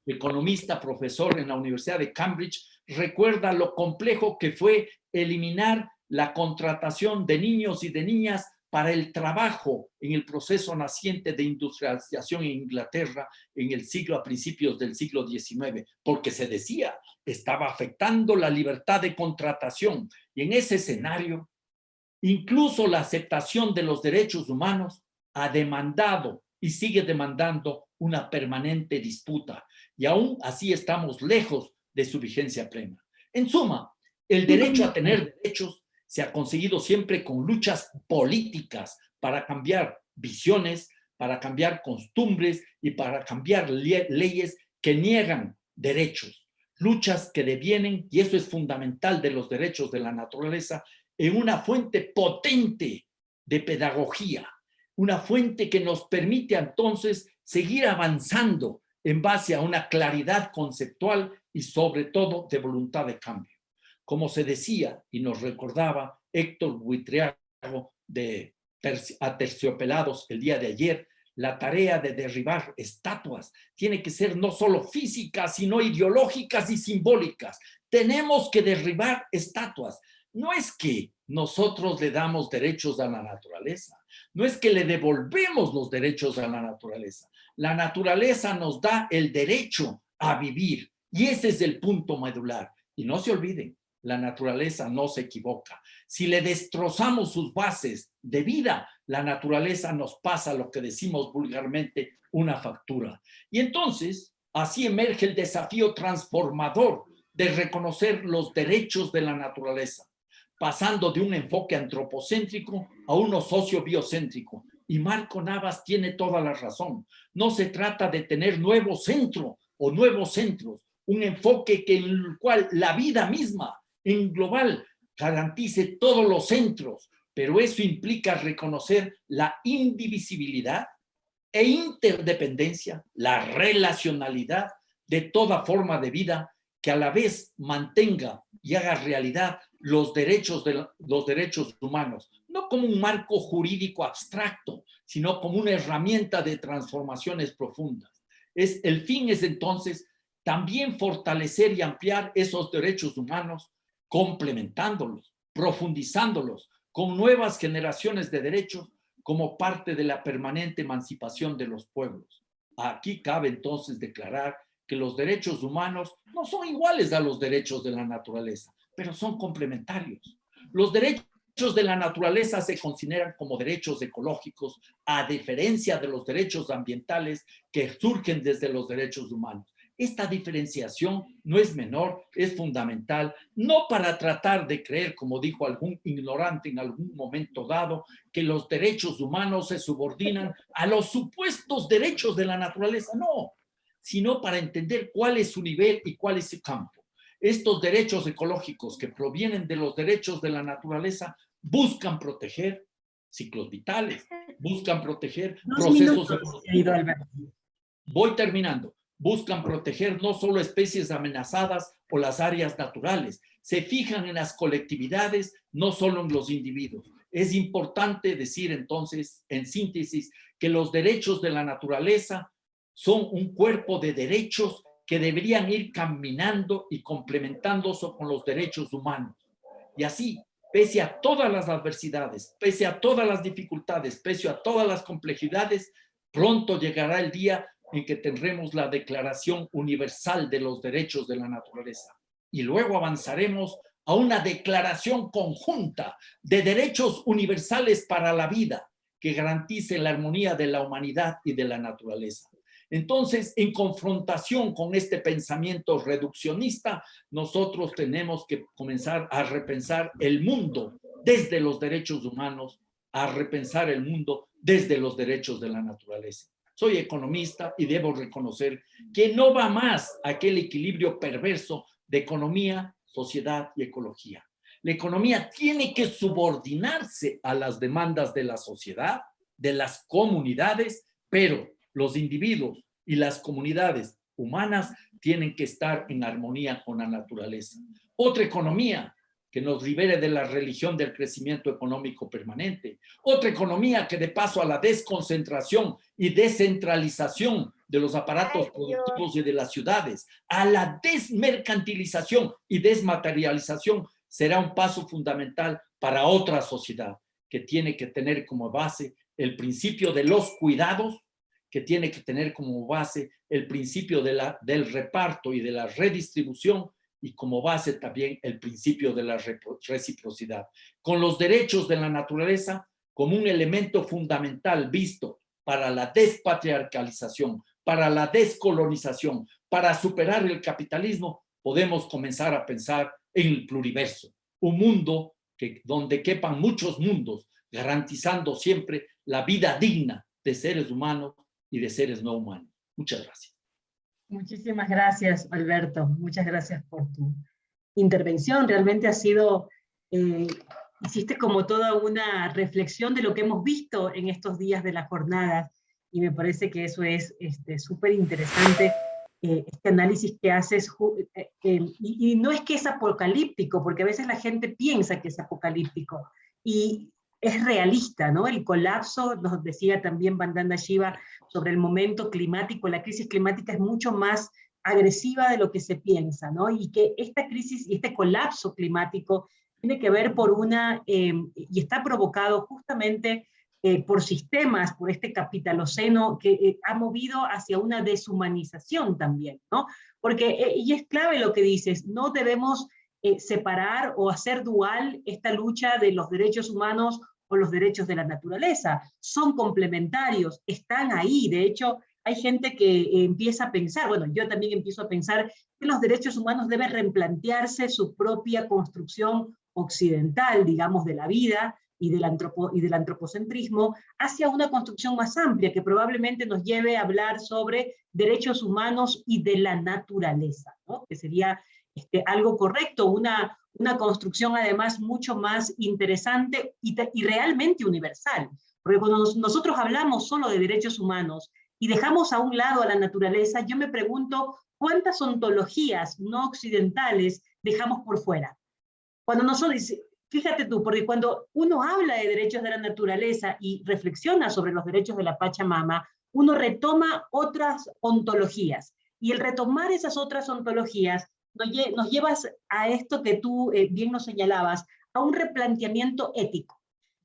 economista profesor en la Universidad de Cambridge, recuerda lo complejo que fue eliminar la contratación de niños y de niñas para el trabajo en el proceso naciente de industrialización en Inglaterra en el siglo, a principios del siglo XIX, porque se decía, estaba afectando la libertad de contratación. Y en ese escenario, incluso la aceptación de los derechos humanos ha demandado y sigue demandando una permanente disputa. Y aún así estamos lejos de su vigencia plena. En suma, el derecho a tener derechos se ha conseguido siempre con luchas políticas para cambiar visiones, para cambiar costumbres y para cambiar leyes que niegan derechos. Luchas que devienen, y eso es fundamental de los derechos de la naturaleza, en una fuente potente de pedagogía, una fuente que nos permite entonces seguir avanzando en base a una claridad conceptual y sobre todo de voluntad de cambio. Como se decía y nos recordaba Héctor Buitriago de Aterciopelados el día de ayer, la tarea de derribar estatuas tiene que ser no solo físicas, sino ideológicas y simbólicas. Tenemos que derribar estatuas. No es que nosotros le damos derechos a la naturaleza, no es que le devolvemos los derechos a la naturaleza. La naturaleza nos da el derecho a vivir y ese es el punto medular. Y no se olviden, la naturaleza no se equivoca. Si le destrozamos sus bases de vida, la naturaleza nos pasa lo que decimos vulgarmente una factura. Y entonces, así emerge el desafío transformador de reconocer los derechos de la naturaleza, pasando de un enfoque antropocéntrico a uno sociobiocéntrico. Y Marco Navas tiene toda la razón. No se trata de tener nuevo centro o nuevos centros, un enfoque en el cual la vida misma en global garantice todos los centros, pero eso implica reconocer la indivisibilidad e interdependencia, la relacionalidad de toda forma de vida que a la vez mantenga y haga realidad los derechos humanos, no como un marco jurídico abstracto, sino como una herramienta de transformaciones profundas. El fin es entonces también fortalecer y ampliar esos derechos humanos, complementándolos, profundizándolos con nuevas generaciones de derechos como parte de la permanente emancipación de los pueblos. Aquí cabe entonces declarar que los derechos humanos no son iguales a los derechos de la naturaleza, pero son complementarios. Los derechos de la naturaleza se consideran como derechos ecológicos, a diferencia de los derechos ambientales que surgen desde los derechos humanos. Esta diferenciación no es menor, es fundamental, no para tratar de creer, como dijo algún ignorante en algún momento dado, que los derechos humanos se subordinan a los supuestos derechos de la naturaleza, no, sino para entender cuál es su nivel y cuál es su campo. Estos derechos ecológicos que provienen de los derechos de la naturaleza buscan proteger ciclos vitales, buscan proteger procesos evolutivos. Voy terminando. Buscan proteger no solo especies amenazadas o las áreas naturales, se fijan en las colectividades, no solo en los individuos. Es importante decir entonces, en síntesis, que los derechos de la naturaleza son un cuerpo de derechos que deberían ir caminando y complementándose con los derechos humanos. Y así, pese a todas las adversidades, pese a todas las dificultades, pese a todas las complejidades, pronto llegará el día en que tendremos la Declaración Universal de los Derechos de la Naturaleza. Y luego avanzaremos a una declaración conjunta de derechos universales para la vida que garantice la armonía de la humanidad y de la naturaleza. Entonces, en confrontación con este pensamiento reduccionista, nosotros tenemos que comenzar a repensar el mundo desde los derechos humanos, a repensar el mundo desde los derechos de la naturaleza. Soy economista y debo reconocer que no va más aquel equilibrio perverso de economía, sociedad y ecología. La economía tiene que subordinarse a las demandas de la sociedad, de las comunidades, pero los individuos y las comunidades humanas tienen que estar en armonía con la naturaleza. Otra economía que nos libere de la religión del crecimiento económico permanente. Otra economía que dé paso a la desconcentración y descentralización de los aparatos productivos y de las ciudades, a la desmercantilización y desmaterialización, será un paso fundamental para otra sociedad que tiene que tener como base el principio de los cuidados, que tiene que tener como base el principio del reparto y de la redistribución, y como base también el principio de la reciprocidad, con los derechos de la naturaleza como un elemento fundamental visto para la despatriarcalización, para la descolonización, para superar el capitalismo. Podemos comenzar a pensar en el pluriverso, un mundo donde quepan muchos mundos, garantizando siempre la vida digna de seres humanos y de seres no humanos. Muchas gracias. Muchísimas gracias, Alberto. Muchas gracias por tu intervención. Realmente ha sido, hiciste como toda una reflexión de lo que hemos visto en estos días de la jornada, y me parece que eso es súper interesante, este análisis que haces, y no es que es apocalíptico, porque a veces la gente piensa que es apocalíptico, y es realista, ¿no? El colapso, nos decía también Vandana Shiva, sobre el momento climático, la crisis climática es mucho más agresiva de lo que se piensa, ¿no? Y que esta crisis y este colapso climático tiene que ver por y está provocado justamente por sistemas, por este capitaloceno que ha movido hacia una deshumanización también, ¿no? Porque, y es clave lo que dices, no debemos separar o hacer dual esta lucha de los derechos humanos o los derechos de la naturaleza. Son complementarios, están ahí. De hecho, hay gente que empieza a pensar, bueno, yo también empiezo a pensar que los derechos humanos deben replantearse su propia construcción occidental, digamos, de la vida y del antropocentrismo, hacia una construcción más amplia que probablemente nos lleve a hablar sobre derechos humanos y de la naturaleza, ¿no? Que sería algo correcto, una construcción además mucho más interesante y realmente universal. Porque cuando nosotros hablamos solo de derechos humanos y dejamos a un lado a la naturaleza, yo me pregunto cuántas ontologías no occidentales dejamos por fuera. Cuando nosotros, fíjate tú, porque cuando uno habla de derechos de la naturaleza y reflexiona sobre los derechos de la Pachamama, uno retoma otras ontologías. Y el retomar esas otras ontologías nos llevas a esto que tú bien nos señalabas, a un replanteamiento ético,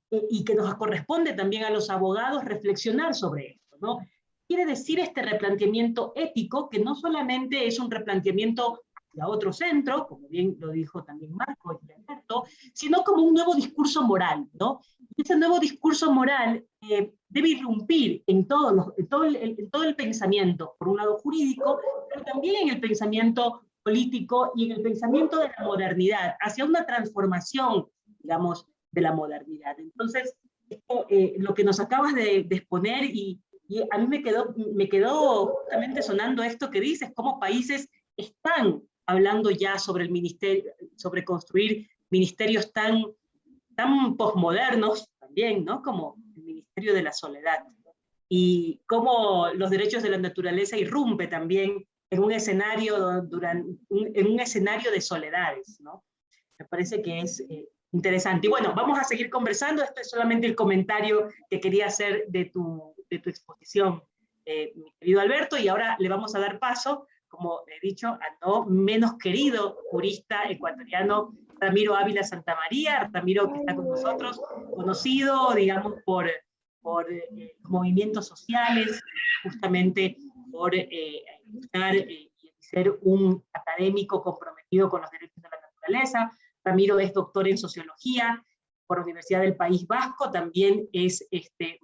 y que nos corresponde también a los abogados reflexionar sobre esto, ¿no? Quiere decir este replanteamiento ético que no solamente es un replanteamiento hacia otro centro, como bien lo dijo también Marco y Alberto, sino como un nuevo discurso moral, ¿no? Y ese nuevo discurso moral debe irrumpir en todo el pensamiento, por un lado jurídico, pero también en el pensamiento político y en el pensamiento de la modernidad, hacia una transformación, digamos, de la modernidad. Entonces, esto, lo que nos acabas de exponer, y a mí me quedó justamente sonando esto que dices, cómo países están hablando ya sobre el ministerio, sobre construir ministerios tan posmodernos también, ¿no? Como el Ministerio de la Soledad. Y cómo los derechos de la naturaleza irrumpe también en un escenario, en un escenario de soledades, ¿no? Me parece que es interesante. Y bueno, vamos a seguir conversando. Esto es solamente el comentario que quería hacer de tu exposición, mi querido Alberto, y ahora le vamos a dar paso, como he dicho, al no menos querido jurista ecuatoriano, Ramiro Ávila Santamaría. Ramiro, que está con nosotros, conocido, digamos, por movimientos sociales, justamente por buscar ser un académico comprometido con los derechos de la naturaleza. Ramiro es doctor en sociología por la Universidad del País Vasco, también es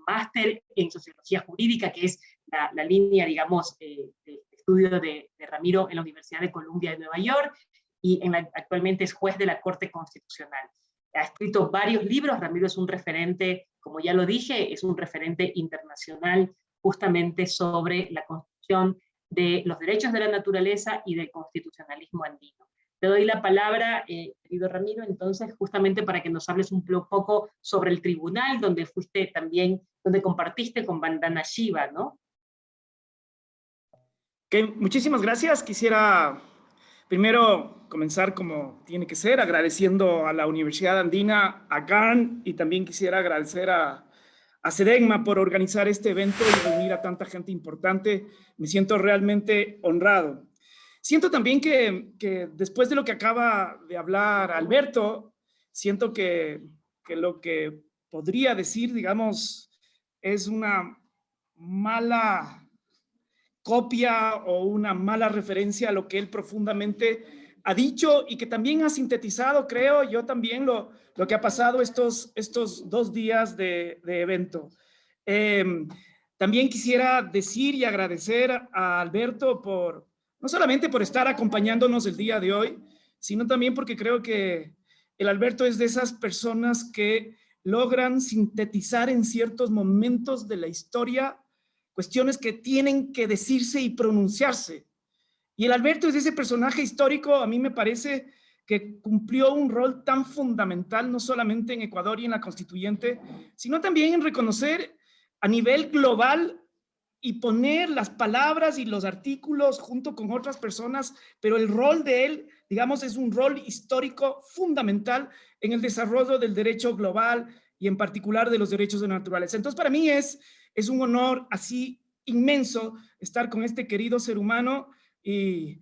máster en sociología jurídica, que es la línea, digamos, de estudio de Ramiro en la Universidad de Columbia de Nueva York, y actualmente es juez de la Corte Constitucional. Ha escrito varios libros. Ramiro es un referente, como ya lo dije, es un referente internacional justamente sobre la construcción de los derechos de la naturaleza y del constitucionalismo andino. Te doy la palabra, querido Ramiro, entonces, justamente para que nos hables un poco sobre el tribunal, donde fuiste también, donde compartiste con Vandana Shiva, ¿no? Okay, muchísimas gracias. Quisiera primero comenzar como tiene que ser, agradeciendo a la Universidad Andina, a GAN, y también quisiera agradecer a Sedegma por organizar este evento y reunir a tanta gente importante. Me siento realmente honrado. Siento también que después de lo que acaba de hablar Alberto, siento que lo que podría decir, digamos, es una mala copia o una mala referencia a lo que él profundamente ha dicho y que también ha sintetizado, creo yo también, lo que ha pasado estos 2 días de evento. También quisiera decir y agradecer a Alberto no solamente por estar acompañándonos el día de hoy, sino también porque creo que el Alberto es de esas personas que logran sintetizar en ciertos momentos de la historia cuestiones que tienen que decirse y pronunciarse. Y el Alberto es ese personaje histórico, a mí me parece, que cumplió un rol tan fundamental, no solamente en Ecuador y en la Constituyente, sino también en reconocer a nivel global y poner las palabras y los artículos junto con otras personas, pero el rol de él, digamos, es un rol histórico fundamental en el desarrollo del derecho global y en particular de los derechos de la naturaleza. Entonces, para mí es un honor así inmenso estar con este querido ser humano y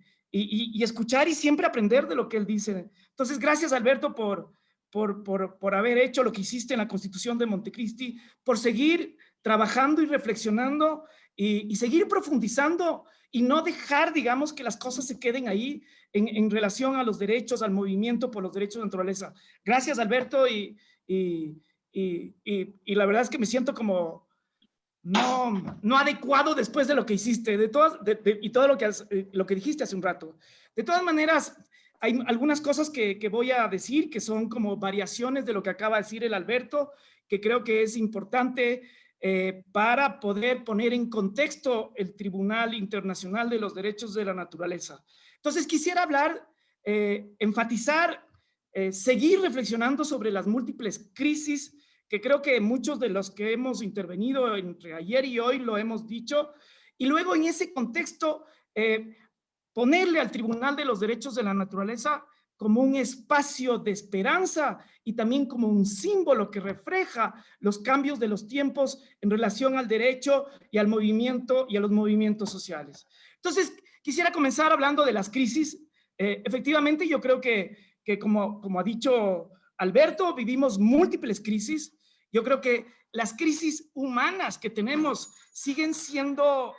escuchar y siempre aprender de lo que él dice. Entonces, gracias, Alberto, por haber hecho lo que hiciste en la Constitución de Montecristi, por seguir trabajando y reflexionando y seguir profundizando y no dejar, digamos, que las cosas se queden ahí en relación a los derechos, al movimiento por los derechos de la naturaleza. Gracias, Alberto, y la verdad es que me siento como no adecuado después de lo que hiciste, y todo lo que dijiste hace un rato. De todas maneras, hay algunas cosas que voy a decir que son como variaciones de lo que acaba de decir el Alberto, que creo que es importante para poder poner en contexto el Tribunal Internacional de los Derechos de la Naturaleza. Entonces, quisiera hablar, enfatizar, seguir reflexionando sobre las múltiples crisis que creo que muchos de los que hemos intervenido entre ayer y hoy lo hemos dicho, y luego en ese contexto ponerle al Tribunal de los Derechos de la Naturaleza como un espacio de esperanza y también como un símbolo que refleja los cambios de los tiempos en relación al derecho y al movimiento y a los movimientos sociales. Entonces, quisiera comenzar hablando de las crisis. Efectivamente, yo creo que como ha dicho Alberto, vivimos múltiples crisis. Yo creo que las crisis humanas que tenemos siguen siendo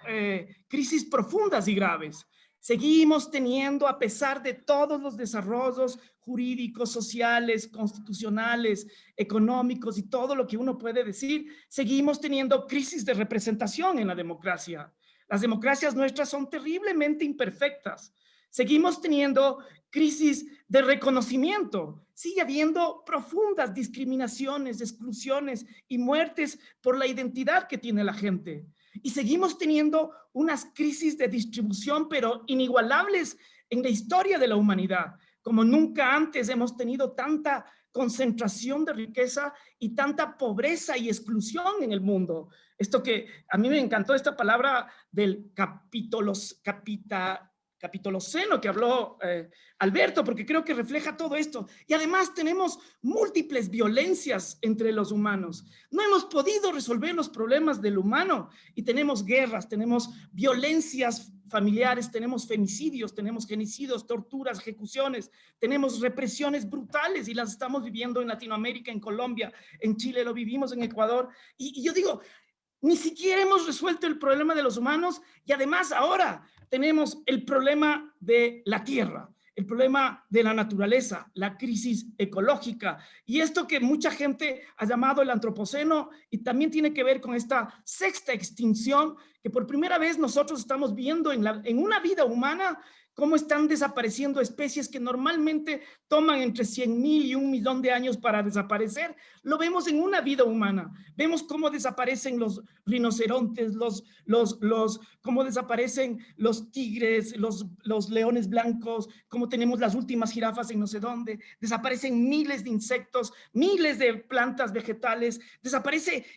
crisis profundas y graves. Seguimos teniendo, a pesar de todos los desarrollos jurídicos, sociales, constitucionales, económicos y todo lo que uno puede decir, seguimos teniendo crisis de representación en la democracia. Las democracias nuestras son terriblemente imperfectas. Seguimos teniendo crisis de reconocimiento. Sigue habiendo profundas discriminaciones, exclusiones y muertes por la identidad que tiene la gente. Y seguimos teniendo unas crisis de distribución, pero inigualables en la historia de la humanidad. Como nunca antes hemos tenido tanta concentración de riqueza y tanta pobreza y exclusión en el mundo. Esto que a mí me encantó, esta palabra del capitoloceno que habló Alberto, porque creo que refleja todo esto. Y además tenemos múltiples violencias entre los humanos. No hemos podido resolver los problemas del humano y tenemos guerras, tenemos violencias familiares, tenemos femicidios, tenemos genocidios, torturas, ejecuciones, tenemos represiones brutales y las estamos viviendo en Latinoamérica, en Colombia, en Chile, lo vivimos en Ecuador. Y yo digo, ni siquiera hemos resuelto el problema de los humanos y además ahora tenemos el problema de la tierra, el problema de la naturaleza, la crisis ecológica y esto que mucha gente ha llamado el antropoceno y también tiene que ver con esta sexta extinción que por primera vez nosotros estamos viendo en una vida humana cómo están desapareciendo especies que normalmente toman entre 100,000 y 1,000,000 de años para desaparecer. Lo vemos en una vida humana. Vemos cómo desaparecen los rinocerontes, cómo desaparecen los tigres, los leones blancos, cómo tenemos las últimas jirafas en no sé dónde. Desaparecen miles de insectos, miles de plantas vegetales.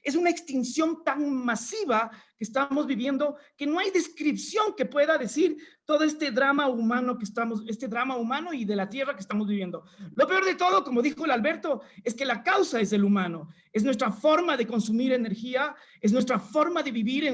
Es una extinción tan masiva que estamos viviendo que no hay descripción que pueda decir todo este drama humano este drama humano y de la tierra que estamos viviendo. Lo peor de todo, como dijo el Alberto, es que la causa es el humano, es nuestra forma de consumir energía, es nuestra forma de vivir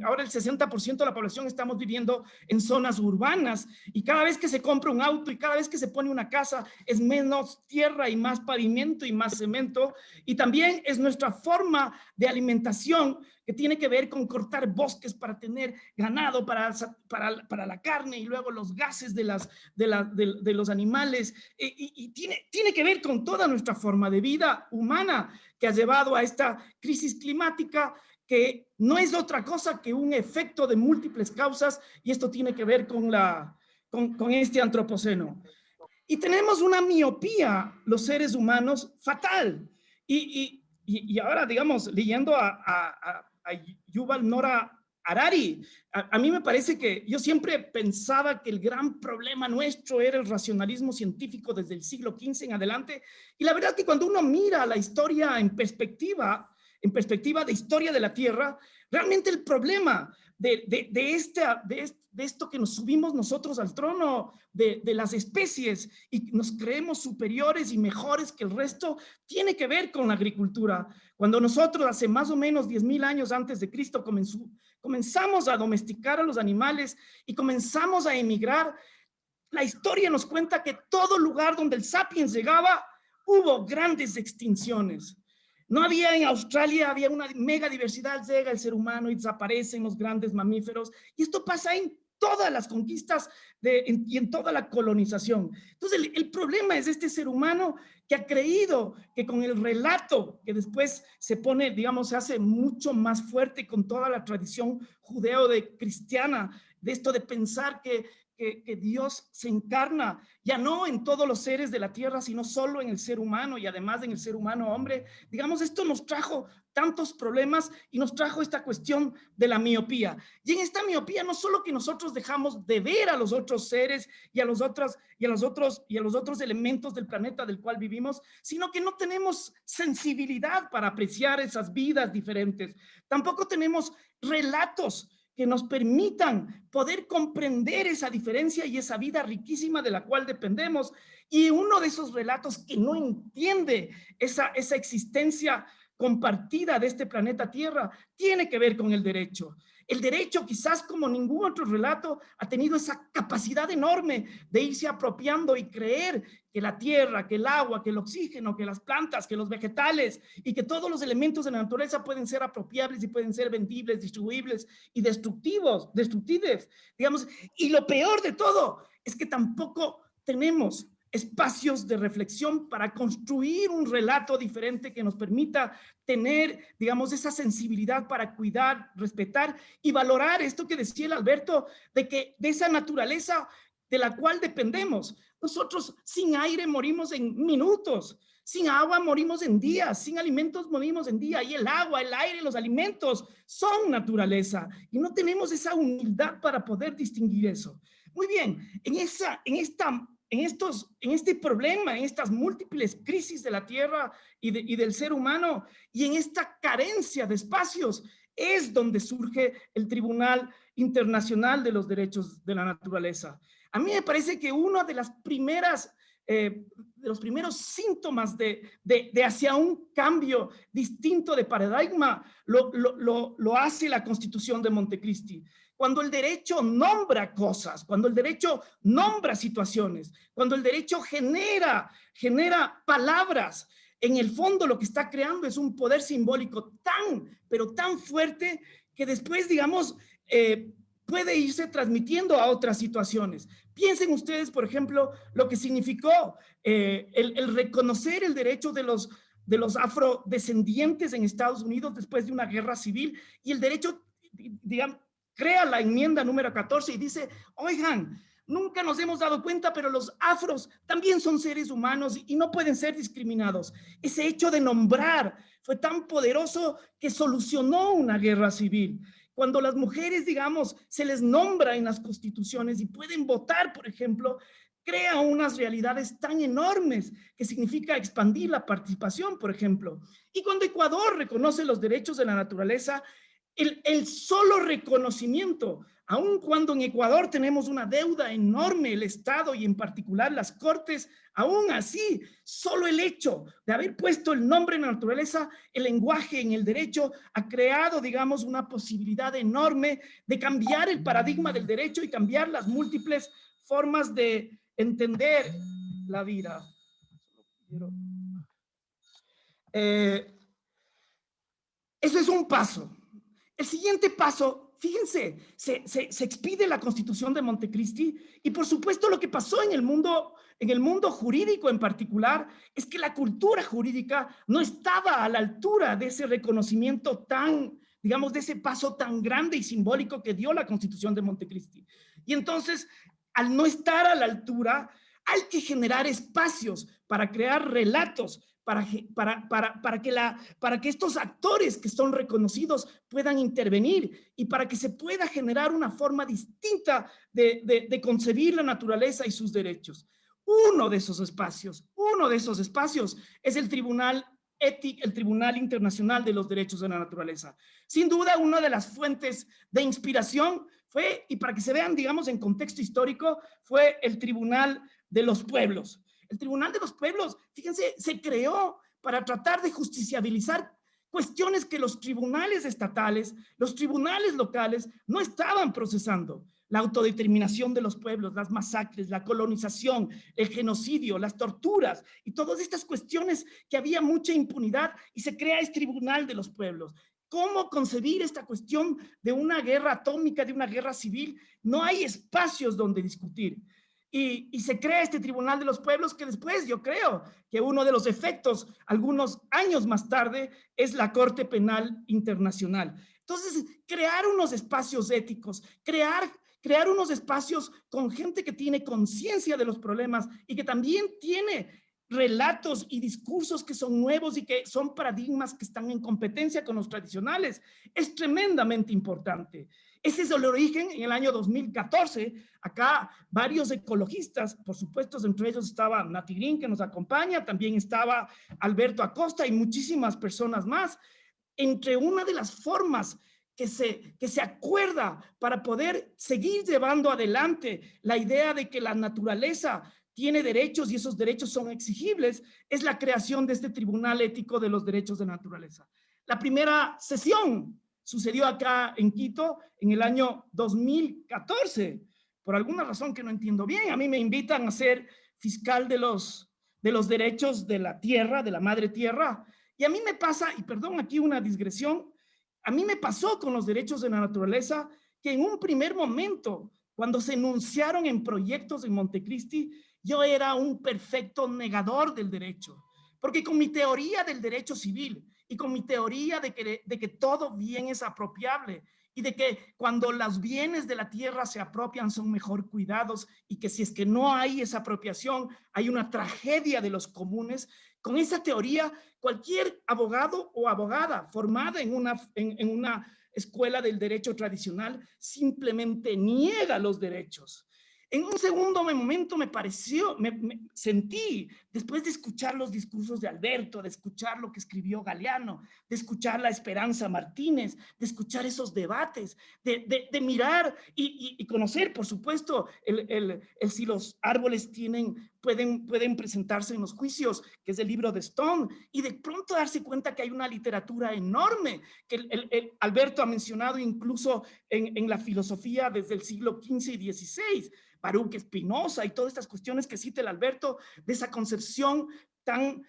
ahora el 60% de la población estamos viviendo en zonas urbanas, y cada vez que se compra un auto y cada vez que se pone una casa es menos tierra y más pavimento y más cemento, y también es nuestra forma de alimentación que tiene que ver con cortar bosques para tener ganado, para la carne, y luego los gases de los animales, y tiene que ver con toda nuestra forma de vida humana que ha llevado a esta crisis climática, que no es otra cosa que un efecto de múltiples causas, y esto tiene que ver con este antropoceno. Y tenemos una miopía, los seres humanos, fatal. Y ahora, digamos, leyendo a Yuval Noah Harari, a mí me parece que yo siempre pensaba que el gran problema nuestro era el racionalismo científico desde el siglo XV en adelante, y la verdad que cuando uno mira la historia en perspectiva de historia de la Tierra, realmente el problema de esto que nos subimos nosotros al trono de las especies y nos creemos superiores y mejores que el resto, tiene que ver con la agricultura. Cuando nosotros hace más o menos 10,000 años antes de Cristo comenzamos a domesticar a los animales y comenzamos a emigrar, la historia nos cuenta que todo lugar donde el sapiens llegaba, hubo grandes extinciones. No había en Australia, había una mega diversidad, llega el ser humano y desaparecen los grandes mamíferos. Y esto pasa en todas las conquistas y en toda la colonización. Entonces, el problema es este ser humano que ha creído que con el relato que después se pone, digamos, se hace mucho más fuerte con toda la tradición judeo-cristiana, de esto de pensar que Dios se encarna ya no en todos los seres de la tierra, sino solo en el ser humano, y además en el ser humano hombre. Digamos, esto nos trajo tantos problemas y nos trajo esta cuestión de la miopía. Y en esta miopía no solo que nosotros dejamos de ver a los otros seres y a los otros elementos del planeta del cual vivimos, sino que no tenemos sensibilidad para apreciar esas vidas diferentes. Tampoco tenemos relatos que nos permitan poder comprender esa diferencia y esa vida riquísima de la cual dependemos. Y uno de esos relatos que no entiende esa existencia compartida de este planeta Tierra tiene que ver con el derecho. El derecho, quizás como ningún otro relato, ha tenido esa capacidad enorme de irse apropiando y creer que la tierra, que el agua, que el oxígeno, que las plantas, que los vegetales y que todos los elementos de la naturaleza pueden ser apropiables y pueden ser vendibles, distribuibles y destructives, digamos. Y lo peor de todo es que tampoco tenemos espacios de reflexión para construir un relato diferente que nos permita tener, digamos, esa sensibilidad para cuidar, respetar y valorar esto que decía el Alberto, de esa naturaleza de la cual dependemos. Nosotros sin aire morimos en minutos, sin agua morimos en días, sin alimentos morimos en días, y el agua, el aire, los alimentos son naturaleza, y no tenemos esa humildad para poder distinguir eso. Muy bien, en este problema, en estas múltiples crisis de la tierra y del ser humano, y en esta carencia de espacios, es donde surge el Tribunal Internacional de los Derechos de la Naturaleza. A mí me parece que uno de los primeros síntomas de hacia un cambio distinto de paradigma lo hace la Constitución de Montecristi. Cuando el derecho nombra cosas, cuando el derecho nombra situaciones, cuando el derecho genera palabras, en el fondo lo que está creando es un poder simbólico pero tan fuerte que después, digamos, puede irse transmitiendo a otras situaciones. Piensen ustedes, por ejemplo, lo que significó el reconocer el derecho de los afrodescendientes en Estados Unidos después de una guerra civil, y el derecho, digamos, crea la enmienda número 14 y dice, oigan, Nunca nos hemos dado cuenta, pero los afros también son seres humanos y no pueden ser discriminados. Ese hecho de nombrar fue tan poderoso que solucionó una guerra civil. Cuando las mujeres, digamos, se les nombra en las constituciones y pueden votar, por ejemplo, crea unas realidades tan enormes que significa expandir la participación, por ejemplo. Y cuando Ecuador reconoce los derechos de la naturaleza, el solo reconocimiento, aun cuando en Ecuador tenemos una deuda enorme, el Estado y en particular las Cortes, aún así, solo el hecho de haber puesto el nombre en la naturaleza, el lenguaje en el derecho, ha creado, digamos, una posibilidad enorme de cambiar el paradigma del derecho y cambiar las múltiples formas de entender la vida. Eso es un paso. El siguiente paso, fíjense, se expide la Constitución de Montecristi y por supuesto lo que pasó en el mundo jurídico en particular es que la cultura jurídica no estaba a la altura de ese reconocimiento tan, digamos, de ese paso tan grande y simbólico que dio la Constitución de Montecristi. Y entonces, al no estar a la altura, hay que generar espacios para crear relatos, para que estos actores que son reconocidos puedan intervenir y para que se pueda generar una forma distinta de concebir la naturaleza y sus derechos. Uno de esos espacios es el Tribunal Internacional de los Derechos de la Naturaleza. Sin duda, una de las fuentes de inspiración fue, y para que se vean, digamos, en contexto histórico, fue el Tribunal de los Pueblos. El Tribunal de los Pueblos, fíjense, se creó para tratar de justiciabilizar cuestiones que los tribunales estatales, los tribunales locales no estaban procesando. La autodeterminación de los pueblos, las masacres, la colonización, el genocidio, las torturas y todas estas cuestiones que había mucha impunidad y se crea este Tribunal de los Pueblos. ¿Cómo concebir esta cuestión de una guerra atómica, de una guerra civil? No hay espacios donde discutir. Y se crea este Tribunal de los Pueblos que después yo creo que uno de los efectos, algunos años más tarde, es la Corte Penal Internacional. Entonces, crear unos espacios éticos, crear unos espacios con gente que tiene conciencia de los problemas y que también tiene relatos y discursos que son nuevos y que son paradigmas que están en competencia con los tradicionales, es tremendamente importante. Ese es el origen. En el año 2014, acá varios ecologistas, por supuesto, entre ellos estaba Nati Green, que nos acompaña, también estaba Alberto Acosta y muchísimas personas más, entre una de las formas que se acuerda para poder seguir llevando adelante la idea de que la naturaleza tiene derechos y esos derechos son exigibles, es la creación de este Tribunal Ético de los Derechos de la Naturaleza. La primera sesión sucedió acá en Quito en el año 2014, por alguna razón que no entiendo bien. A mí me invitan a ser fiscal de los derechos de la tierra, de la madre tierra, y a mí me pasa, y perdón aquí una digresión, a mí me pasó con los derechos de la naturaleza que en un primer momento, cuando se enunciaron en proyectos en Montecristi, yo era un perfecto negador del derecho, porque con mi teoría del derecho civil y con mi teoría de que todo bien es apropiable y de que cuando los bienes de la tierra se apropian son mejor cuidados y que si es que no hay esa apropiación hay una tragedia de los comunes, con esa teoría cualquier abogado o abogada formada en una escuela del derecho tradicional simplemente niega los derechos. En un segundo momento me sentí, después de escuchar los discursos de Alberto, de escuchar lo que escribió Galeano, de escuchar la Esperanza Martínez, de escuchar esos debates, de mirar y conocer, por supuesto, si los árboles pueden presentarse en los juicios, que es el libro de Stone, y de pronto darse cuenta que hay una literatura enorme, que Alberto ha mencionado incluso en la filosofía desde el siglo XV y XVI, Baruch Spinoza y todas estas cuestiones que cita el Alberto, de esa concepción tan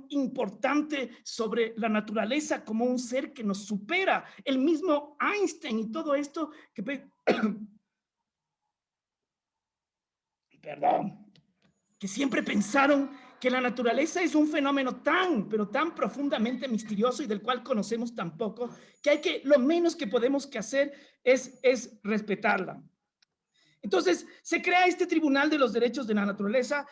importante sobre la naturaleza como un ser que nos supera, el mismo Einstein y todo esto que siempre pensaron que la naturaleza es un fenómeno pero tan profundamente misterioso y del cual conocemos tan poco, que lo menos que podemos hacer es respetarla. Entonces, se crea este Tribunal de los Derechos de la Naturaleza.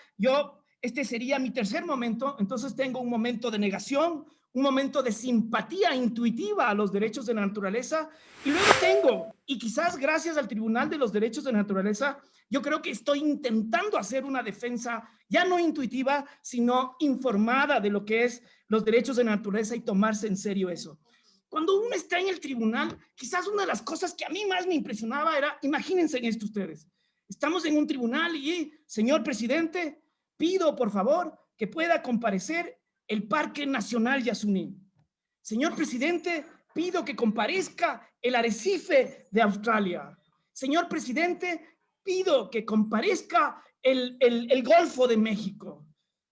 Este sería mi tercer momento. Entonces tengo un momento de negación, un momento de simpatía intuitiva a los derechos de la naturaleza, y luego tengo, y quizás gracias al Tribunal de los Derechos de la Naturaleza, yo creo que estoy intentando hacer una defensa ya no intuitiva, sino informada de lo que es los derechos de la naturaleza y tomarse en serio eso. Cuando uno está en el tribunal, quizás una de las cosas que a mí más me impresionaba era, imagínense en esto ustedes, estamos en un tribunal y, señor presidente, pido por favor que pueda comparecer el Parque Nacional Yasuní. Señor presidente, pido que comparezca el arrecife de Australia. Señor presidente, pido que comparezca el Golfo de México.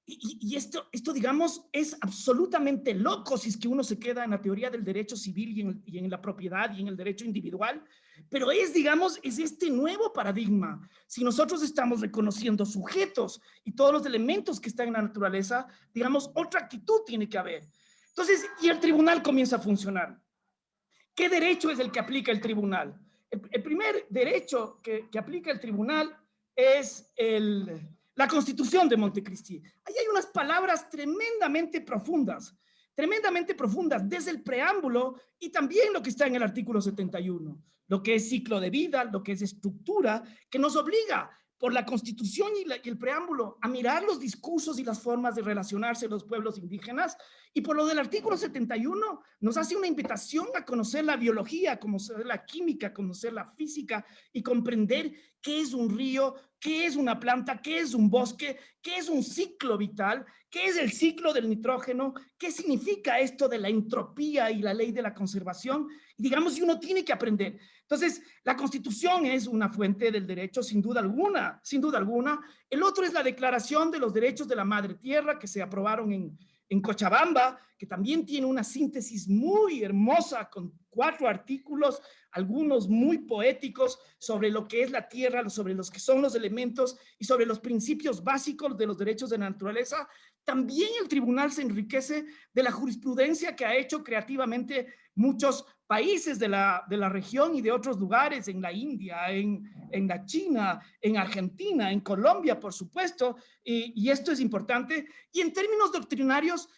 Y esto, digamos, es absolutamente loco si es que uno se queda en la teoría del derecho civil y en la propiedad y en el derecho individual, pero digamos, es este nuevo paradigma. Si nosotros estamos reconociendo sujetos y todos los elementos que están en la naturaleza, digamos, otra actitud tiene que haber. Entonces, y el tribunal comienza a funcionar. ¿Qué derecho es el que aplica el tribunal? El primer derecho que aplica el tribunal es la Constitución de Montecristi. Ahí hay unas palabras tremendamente profundas desde el preámbulo y también lo que está en el artículo 71, lo que es ciclo de vida, lo que es estructura, que nos obliga por la Constitución y el preámbulo a mirar los discursos y las formas de relacionarse los pueblos indígenas, y por lo del artículo 71 nos hace una invitación a conocer la biología, conocer la química, conocer la física y comprender qué es un río, qué es una planta, qué es un bosque, qué es un ciclo vital, qué es el ciclo del nitrógeno, qué significa esto de la entropía y la ley de la conservación, y digamos, y uno tiene que aprender. Entonces, la Constitución es una fuente del derecho, sin duda alguna, sin duda alguna. El otro es la Declaración de los Derechos de la Madre Tierra, que se aprobaron en Cochabamba, que también tiene una síntesis muy hermosa con 4 artículos, algunos muy poéticos, sobre lo que es la tierra, sobre los que son los elementos y sobre los principios básicos de los derechos de la naturaleza. También el tribunal se enriquece de la jurisprudencia que ha hecho creativamente muchos países de la región y de otros lugares, en la India, en la China, en Argentina, en Colombia, por supuesto, y esto es importante. Y en términos doctrinarios,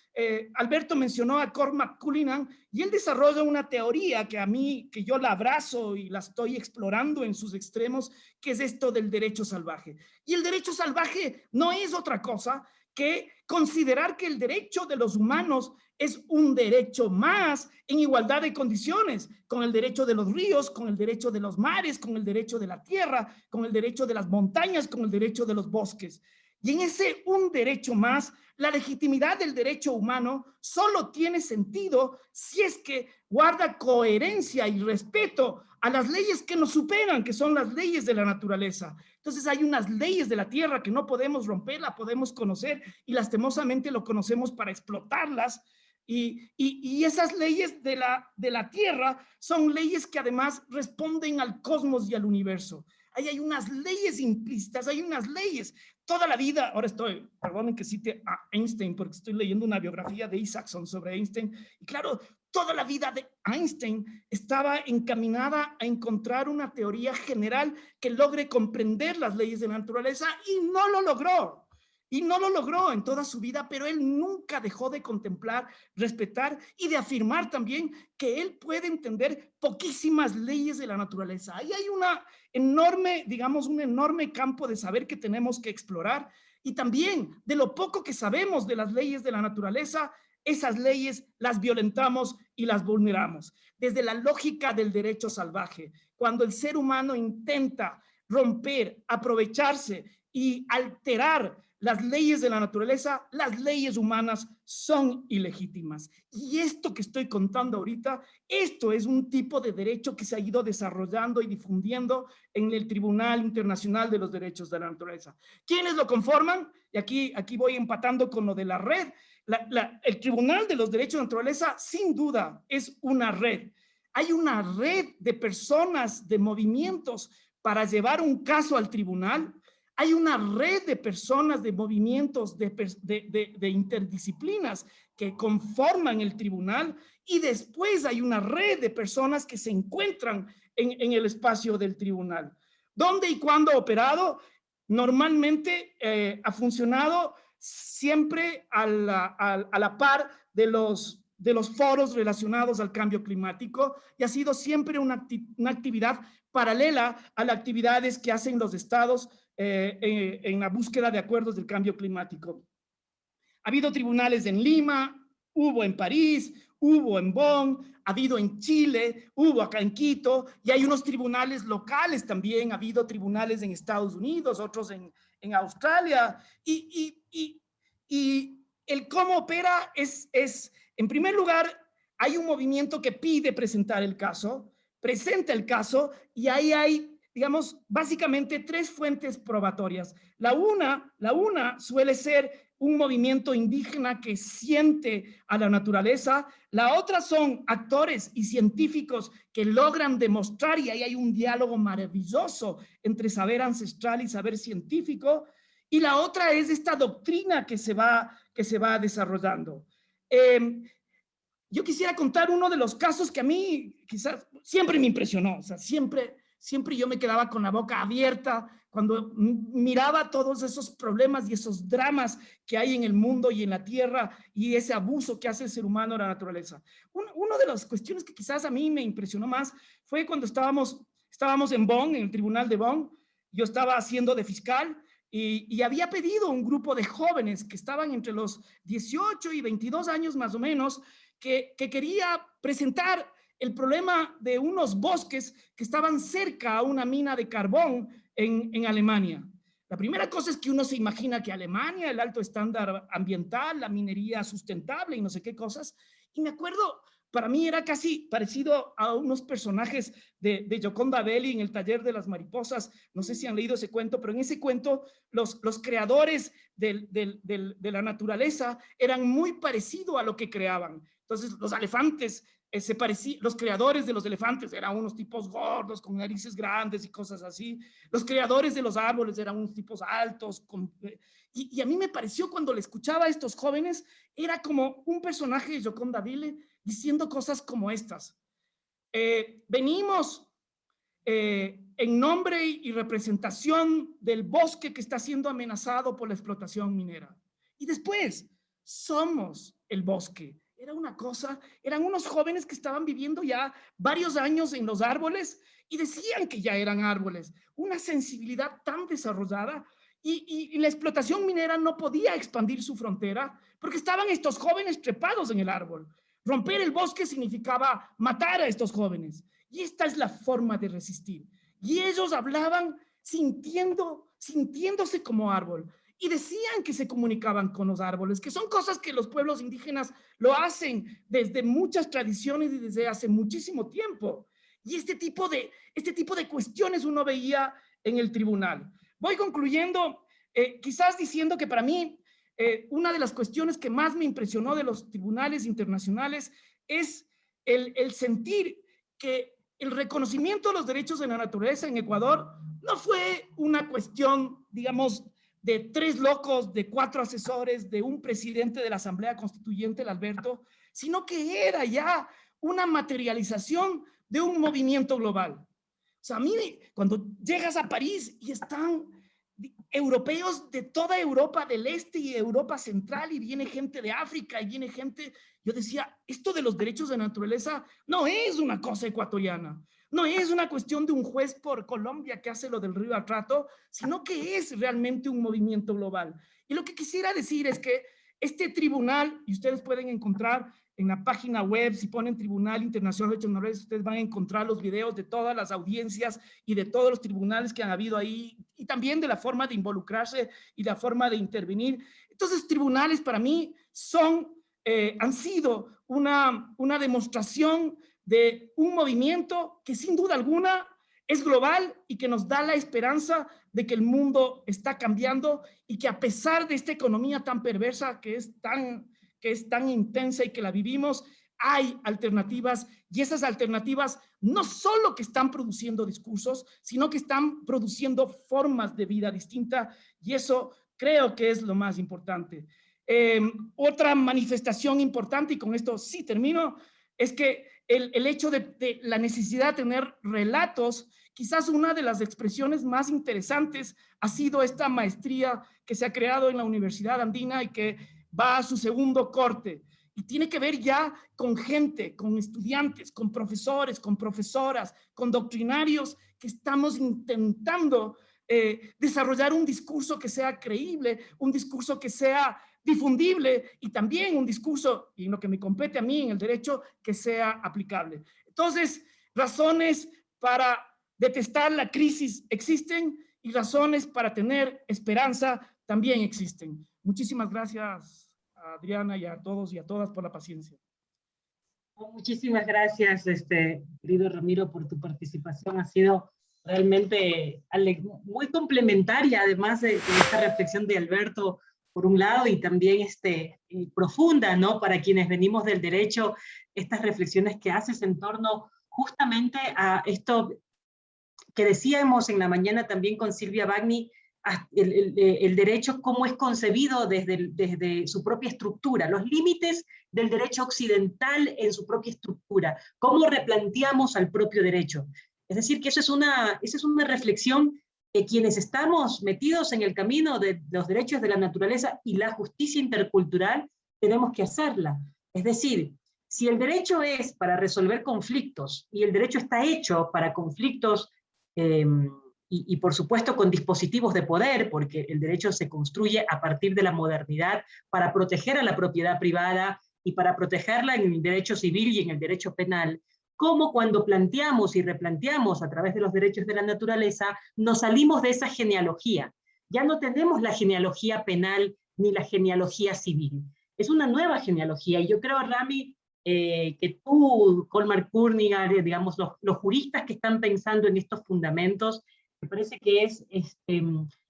Alberto mencionó a Cormac Cullinan, y él desarrolla una teoría que yo la abrazo y la estoy explorando en sus extremos, que es esto del derecho salvaje. Y el derecho salvaje no es otra cosa que considerar que el derecho de los humanos es un derecho más en igualdad de condiciones, con el derecho de los ríos, con el derecho de los mares, con el derecho de la tierra, con el derecho de las montañas, con el derecho de los bosques. Y en ese un derecho más, la legitimidad del derecho humano solo tiene sentido si es que guarda coherencia y respeto a las leyes que nos superan, que son las leyes de la naturaleza. Entonces hay unas leyes de la tierra que no podemos romper, la podemos conocer y lastimosamente lo conocemos para explotarlas. Y esas leyes de la tierra son leyes que además responden al cosmos y al universo. Ahí hay unas leyes implícitas, hay unas leyes. Toda la vida, perdonen que cite a Einstein, porque estoy leyendo una biografía de Isaacson sobre Einstein, y claro, toda la vida de Einstein estaba encaminada a encontrar una teoría general que logre comprender las leyes de la naturaleza, y no lo logró. Y no lo logró en toda su vida, pero él nunca dejó de contemplar, respetar y de afirmar también que él puede entender poquísimas leyes de la naturaleza. Ahí hay una enorme, digamos, un enorme campo de saber que tenemos que explorar, y también de lo poco que sabemos de las leyes de la naturaleza, esas leyes las violentamos y las vulneramos. Desde la lógica del derecho salvaje, cuando el ser humano intenta romper, aprovecharse y alterar las leyes de la naturaleza, las leyes humanas son ilegítimas. Y esto que estoy contando ahorita, esto es un tipo de derecho que se ha ido desarrollando y difundiendo en el Tribunal Internacional de los Derechos de la Naturaleza. ¿Quiénes lo conforman? Y aquí voy empatando con lo de la red. El Tribunal de los Derechos de la Naturaleza, sin duda, es una red. Hay una red de personas, de movimientos para llevar un caso al tribunal. Hay una red de personas, de movimientos, de interdisciplinas que conforman el tribunal, y después hay una red de personas que se encuentran en el espacio del tribunal. ¿Dónde y cuándo ha operado? Normalmente ha funcionado siempre a la par de los foros relacionados al cambio climático y ha sido siempre una actividad paralela a las actividades que hacen los estados en la búsqueda de acuerdos del cambio climático. Ha habido tribunales en Lima, hubo en París, hubo en Bonn, ha habido en Chile, hubo acá en Quito, y hay unos tribunales locales también, ha habido tribunales en Estados Unidos, otros en Australia, y el cómo opera es, en primer lugar, hay un movimiento que pide presentar el caso, presenta el caso, y ahí hay, digamos, básicamente tres fuentes probatorias. La una suele ser un movimiento indígena que siente a la naturaleza. La otra son actores y científicos que logran demostrar, y ahí hay un diálogo maravilloso entre saber ancestral y saber científico. Y la otra es esta doctrina que se va desarrollando. Yo quisiera contar uno de los casos que a mí quizás siempre me impresionó. O sea, siempre yo me quedaba con la boca abierta cuando miraba todos esos problemas y esos dramas que hay en el mundo y en la tierra y ese abuso que hace el ser humano a la naturaleza. Una de las cuestiones que quizás a mí me impresionó más fue cuando estábamos en Bonn, en el tribunal de Bonn. Yo estaba haciendo de fiscal y había pedido a un grupo de jóvenes que estaban entre los 18 y 22 años más o menos, que quería presentar el problema de unos bosques que estaban cerca a una mina de carbón en Alemania. La primera cosa es que uno se imagina que Alemania, el alto estándar ambiental, la minería sustentable y no sé qué cosas. Y me acuerdo, para mí era casi parecido a unos personajes de Gioconda Belli en El taller de las mariposas. No sé si han leído ese cuento, pero en ese cuento los creadores de la naturaleza eran muy parecidos a lo que creaban. Entonces los elefantes los creadores de los elefantes eran unos tipos gordos con narices grandes y cosas así. Los creadores de los árboles eran unos tipos altos. Y a mí me pareció, cuando le escuchaba a estos jóvenes, era como un personaje de Gioconda Belli diciendo cosas como estas. Venimos en nombre y representación del bosque que está siendo amenazado por la explotación minera. Y después, somos el bosque. Era una cosa, eran unos jóvenes que estaban viviendo ya varios años en los árboles y decían que ya eran árboles. Una sensibilidad tan desarrollada, y la explotación minera no podía expandir su frontera porque estaban estos jóvenes trepados en el árbol. Romper el bosque significaba matar a estos jóvenes. Y esta es la forma de resistir. Y ellos hablaban sintiéndose como árbol. Y decían que se comunicaban con los árboles, que son cosas que los pueblos indígenas lo hacen desde muchas tradiciones y desde hace muchísimo tiempo. Y este tipo de cuestiones uno veía en el tribunal. Voy concluyendo, quizás diciendo que para mí una de las cuestiones que más me impresionó de los tribunales internacionales es el sentir que el reconocimiento de los derechos de la naturaleza en Ecuador no fue una cuestión, digamos, de 3 locos, de 4 asesores, de un presidente de la Asamblea Constituyente, el Alberto, sino que era ya una materialización de un movimiento global. O sea, a mí, cuando llegas a París y están europeos de toda Europa del Este y Europa Central, y viene gente de África, y viene gente, yo decía, esto de los derechos de la naturaleza no es una cosa ecuatoriana. No es una cuestión de un juez por Colombia que hace lo del Río Atrato, sino que es realmente un movimiento global. Y lo que quisiera decir es que este tribunal, y ustedes pueden encontrar en la página web, si ponen Tribunal Internacional de Derechos Naturales, ustedes van a encontrar los videos de todas las audiencias y de todos los tribunales que han habido ahí, y también de la forma de involucrarse y la forma de intervenir. Entonces, tribunales para mí han sido una demostración de un movimiento que sin duda alguna es global y que nos da la esperanza de que el mundo está cambiando y que a pesar de esta economía tan perversa que es tan intensa y que la vivimos, hay alternativas, y esas alternativas no solo que están produciendo discursos, sino que están produciendo formas de vida distinta, y eso creo que es lo más importante. Otra manifestación importante, y con esto sí termino, es que el hecho de la necesidad de tener relatos, quizás una de las expresiones más interesantes ha sido esta maestría que se ha creado en la Universidad Andina y que va a su segundo corte. Y tiene que ver ya con gente, con estudiantes, con profesores, con profesoras, con doctrinarios que estamos intentando desarrollar un discurso que sea creíble, un discurso que sea difundible y también un discurso, y en lo que me compete a mí en el derecho, que sea aplicable. Entonces, razones para detestar la crisis existen y razones para tener esperanza también existen. Muchísimas gracias a Adriana y a todos y a todas por la paciencia. Muchísimas gracias, querido Ramiro, por tu participación. Ha sido realmente muy complementaria, además de esta reflexión de Alberto, por un lado, y también profunda, ¿no? Para quienes venimos del derecho, estas reflexiones que haces en torno justamente a esto que decíamos en la mañana también con Silvia Bagni, el derecho cómo es concebido desde su propia estructura, los límites del derecho occidental en su propia estructura, cómo replanteamos al propio derecho. Es decir, que esa es una reflexión que quienes estamos metidos en el camino de los derechos de la naturaleza y la justicia intercultural, tenemos que hacerla. Es decir, si el derecho es para resolver conflictos, y el derecho está hecho para conflictos, y por supuesto con dispositivos de poder, porque el derecho se construye a partir de la modernidad para proteger a la propiedad privada y para protegerla en el derecho civil y en el derecho penal, como cuando planteamos y replanteamos a través de los derechos de la naturaleza, nos salimos de esa genealogía. Ya no tenemos la genealogía penal ni la genealogía civil. Es una nueva genealogía, y yo creo, Rami, que tú, Colmar Kurnigar, digamos, los juristas que están pensando en estos fundamentos, me parece que es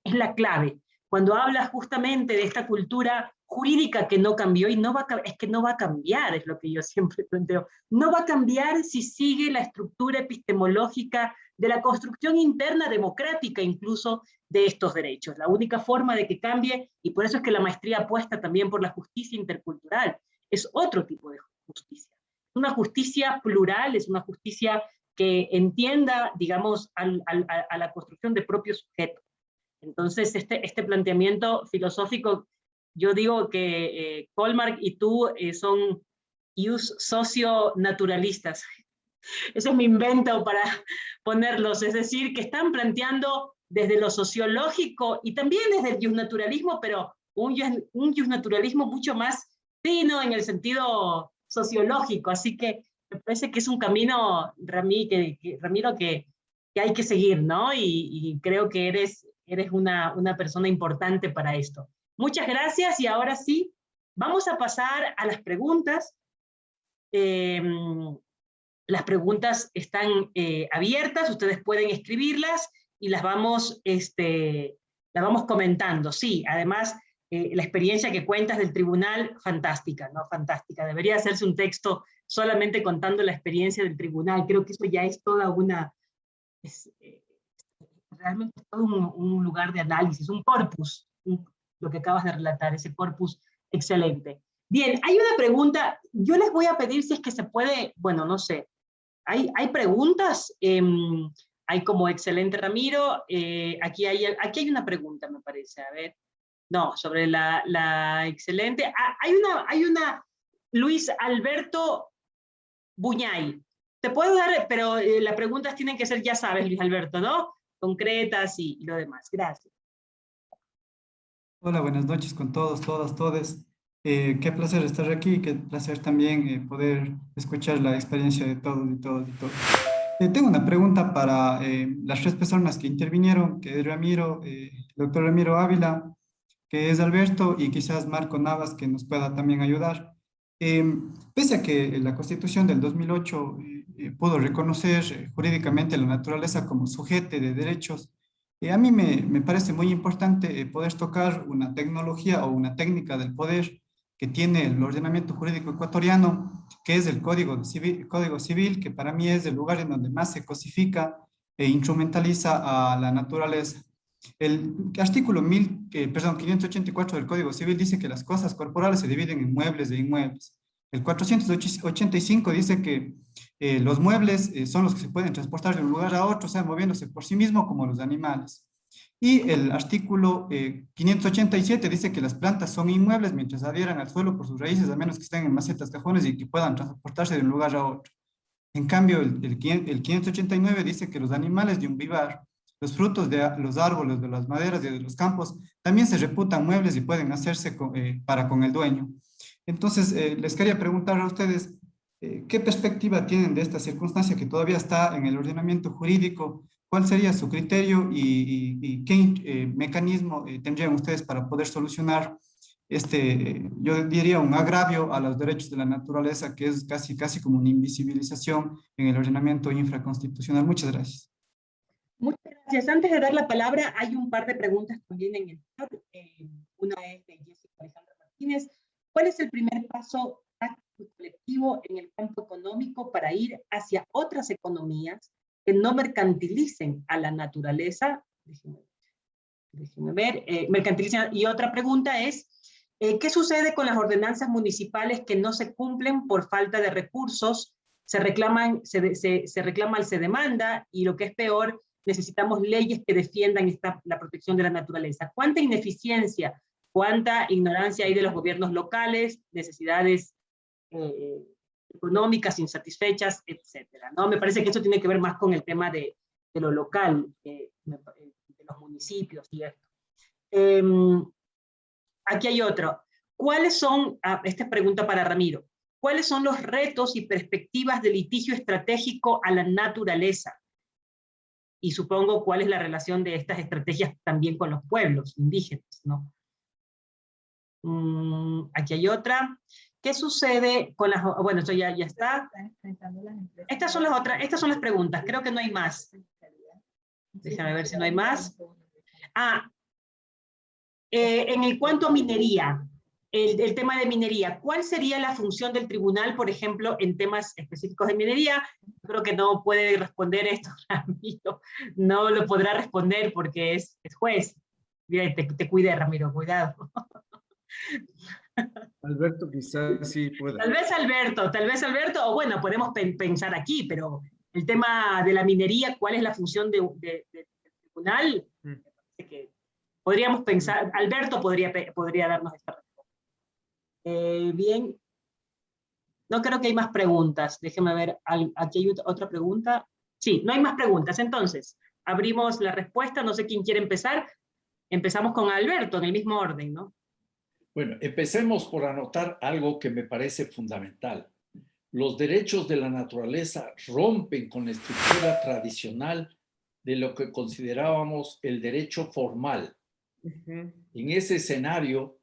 la clave. Cuando hablas justamente de esta cultura jurídica que no cambió, y es que no va a cambiar, es lo que yo siempre planteo, no va a cambiar si sigue la estructura epistemológica de la construcción interna democrática incluso de estos derechos. La única forma de que cambie, y por eso es que la maestría apuesta también por la justicia intercultural, es otro tipo de justicia. Una justicia plural, es una justicia que entienda, digamos, a la construcción de propios sujetos. Entonces, este planteamiento filosófico, yo digo que Colmar y tú son socio-naturalistas. Ese es mi invento para ponerlos, es decir, que están planteando desde lo sociológico y también desde el justnaturalismo, pero un justnaturalismo mucho más fino en el sentido sociológico, así que me parece que es un camino, Ramiro, que hay que seguir, ¿no? Y creo que eres una persona importante para esto. Muchas gracias, y ahora sí, vamos a pasar a las preguntas. Las preguntas están abiertas, ustedes pueden escribirlas y las vamos comentando. Sí, además, la experiencia que cuentas del tribunal, fantástica, ¿no? Fantástica. Debería hacerse un texto solamente contando la experiencia del tribunal. Creo que eso ya es toda realmente todo un lugar de análisis, un corpus, lo que acabas de relatar, ese corpus excelente. Bien, hay una pregunta, yo les voy a pedir si es que se puede, bueno, no sé, hay preguntas, hay como excelente Ramiro, aquí hay una pregunta, me parece, a ver, no, sobre la excelente, hay una Luis Alberto Buñay, te puedo dar, pero las preguntas tienen que ser, ya sabes, Luis Alberto, ¿no? Concretas y lo demás. Gracias. Hola, buenas noches con todos, todas, todes. Qué placer estar aquí, qué placer también poder escuchar la experiencia de todos y todas y todos. Tengo una pregunta para las tres personas que intervinieron, que es Ramiro, el doctor Ramiro Ávila, que es Alberto, y quizás Marco Navas, que nos pueda también ayudar. Pese a que la Constitución del 2008 pudo reconocer jurídicamente la naturaleza como sujeto de derechos, a mí me parece muy importante poder tocar una tecnología o una técnica del poder que tiene el ordenamiento jurídico ecuatoriano, que es el Código Civil, que para mí es el lugar en donde más se cosifica e instrumentaliza a la naturaleza. El artículo 584 del Código Civil dice que las cosas corporales se dividen en muebles e inmuebles. El 485 dice que los muebles son los que se pueden transportar de un lugar a otro, o sea, moviéndose por sí mismo como los animales. Y el artículo 587 dice que las plantas son inmuebles mientras adhieran al suelo por sus raíces, a menos que estén en macetas, cajones y que puedan transportarse de un lugar a otro. En cambio, el 589 dice que los animales de un vivar, los frutos de los árboles, de las maderas y de los campos, también se reputan muebles y pueden hacerse para con el dueño. Entonces, les quería preguntar a ustedes, ¿qué perspectiva tienen de esta circunstancia que todavía está en el ordenamiento jurídico? ¿Cuál sería su criterio y qué mecanismo tendrían ustedes para poder solucionar yo diría, un agravio a los derechos de la naturaleza, que es casi como una invisibilización en el ordenamiento infraconstitucional? Muchas gracias. Muchas gracias. Antes de dar la palabra, hay un par de preguntas también en el chat. Una es de Jessica Alejandra Martínez. ¿Cuál es el primer paso práctico y colectivo en el campo económico para ir hacia otras economías que no mercantilicen a la naturaleza? Déjenme ver. Mercantilicen. Y otra pregunta es, ¿qué sucede con las ordenanzas municipales que no se cumplen por falta de recursos? Se reclama el se demanda, y lo que es peor, necesitamos leyes que defiendan la protección de la naturaleza. ¿Cuánta ineficiencia, cuánta ignorancia hay de los gobiernos locales, necesidades económicas insatisfechas, etcétera, ¿no? Me parece que eso tiene que ver más con el tema de lo local, de los municipios y esto. Aquí hay otro. ¿Cuáles son, esta pregunta para Ramiro, cuáles son los retos y perspectivas de litigio estratégico a la naturaleza? Y supongo cuál es la relación de estas estrategias también con los pueblos indígenas, ¿no? Aquí hay otra. ¿Qué sucede con las... Bueno, esto ya está. Estas son las preguntas. Creo que no hay más. Déjame ver si no hay más. En cuanto a minería, el tema de minería, ¿cuál sería la función del tribunal, por ejemplo, en temas específicos de minería? Creo que no puede responder esto, Ramiro. No lo podrá responder porque es juez. Mira, te cuidé, Ramiro, cuidado. Alberto quizás sí pueda. Tal vez Alberto, o bueno, podemos pensar aquí, pero el tema de la minería, ¿cuál es la función del tribunal? Me parece que podríamos pensar, Alberto podría darnos esta respuesta. Bien, no creo que hay más preguntas, déjeme ver, aquí hay otra pregunta. Sí, no hay más preguntas, entonces, abrimos la respuesta, no sé quién quiere empezar. Empezamos con Alberto, en el mismo orden, ¿no? Bueno, empecemos por anotar algo que me parece fundamental. Los derechos de la naturaleza rompen con la estructura tradicional de lo que considerábamos el derecho formal. En ese escenario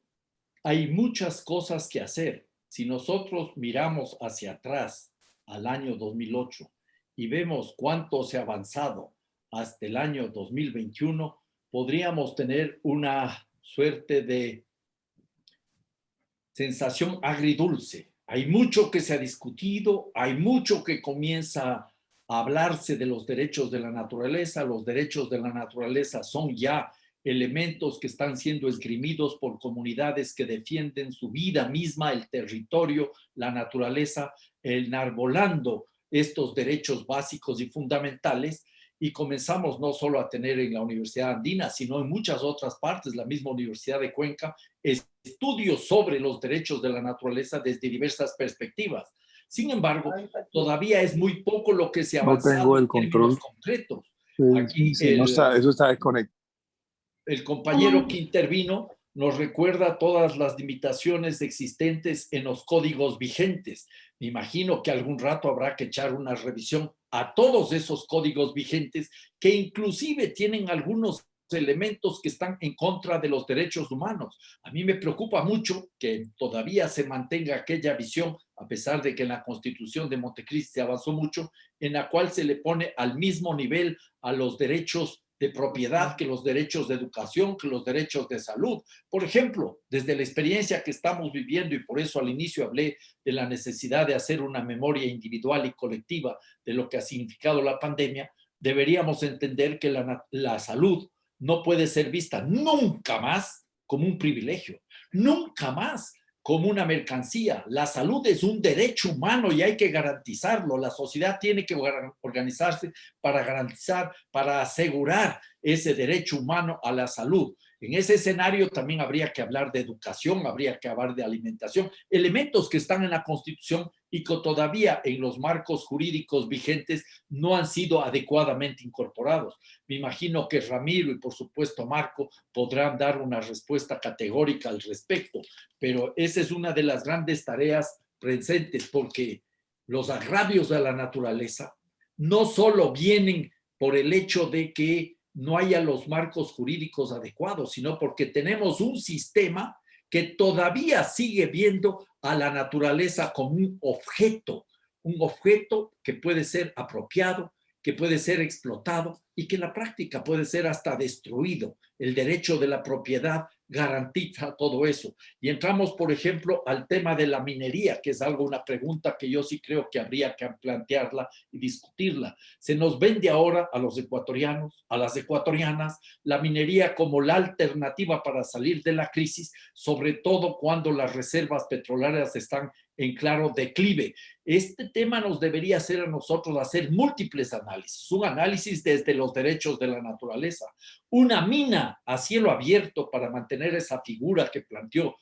hay muchas cosas que hacer. Si nosotros miramos hacia atrás al año 2008 y vemos cuánto se ha avanzado hasta el año 2021, podríamos tener una suerte de sensación agridulce. Hay mucho que se ha discutido, hay mucho que comienza a hablarse de los derechos de la naturaleza. Los derechos de la naturaleza son ya elementos que están siendo esgrimidos por comunidades que defienden su vida misma, el territorio, la naturaleza, enarbolando estos derechos básicos y fundamentales. Y comenzamos no solo a tener en la Universidad Andina, sino en muchas otras partes, la misma Universidad de Cuenca, estudios sobre los derechos de la naturaleza desde diversas perspectivas. Sin embargo, todavía es muy poco lo que se ha avanzado en términos concretos. Aquí eso está desconectado. El compañero que intervino nos recuerda todas las limitaciones existentes en los códigos vigentes. Me imagino que algún rato habrá que echar una revisión a todos esos códigos vigentes que inclusive tienen algunos elementos que están en contra de los derechos humanos. A mí me preocupa mucho que todavía se mantenga aquella visión, a pesar de que en la Constitución de Montecristi se avanzó mucho, en la cual se le pone al mismo nivel a los derechos de propiedad que los derechos de educación, que los derechos de salud. Por ejemplo, desde la experiencia que estamos viviendo, y por eso al inicio hablé de la necesidad de hacer una memoria individual y colectiva de lo que ha significado la pandemia, deberíamos entender que la salud no puede ser vista nunca más como un privilegio, nunca más como una mercancía. La salud es un derecho humano y hay que garantizarlo. La sociedad tiene que organizarse para garantizar, para asegurar ese derecho humano a la salud. En ese escenario también habría que hablar de educación, habría que hablar de alimentación, elementos que están en la Constitución y que todavía en los marcos jurídicos vigentes no han sido adecuadamente incorporados. Me imagino que Ramiro y por supuesto Marco podrán dar una respuesta categórica al respecto, pero esa es una de las grandes tareas presentes, porque los agravios de la naturaleza no solo vienen por el hecho de que no haya los marcos jurídicos adecuados, sino porque tenemos un sistema que todavía sigue viendo a la naturaleza como un objeto que puede ser apropiado, que puede ser explotado y que en la práctica puede ser hasta destruido. El derecho de la propiedad garantiza todo eso. Y entramos, por ejemplo, al tema de la minería, que es una pregunta que yo sí creo que habría que plantearla y discutirla. Se nos vende ahora a los ecuatorianos, a las ecuatorianas, la minería como la alternativa para salir de la crisis, sobre todo cuando las reservas petroleras están en claro declive. Este tema nos debería hacer a nosotros hacer múltiples análisis, un análisis desde los derechos de la naturaleza, una mina a cielo abierto para mantener esa figura que planteó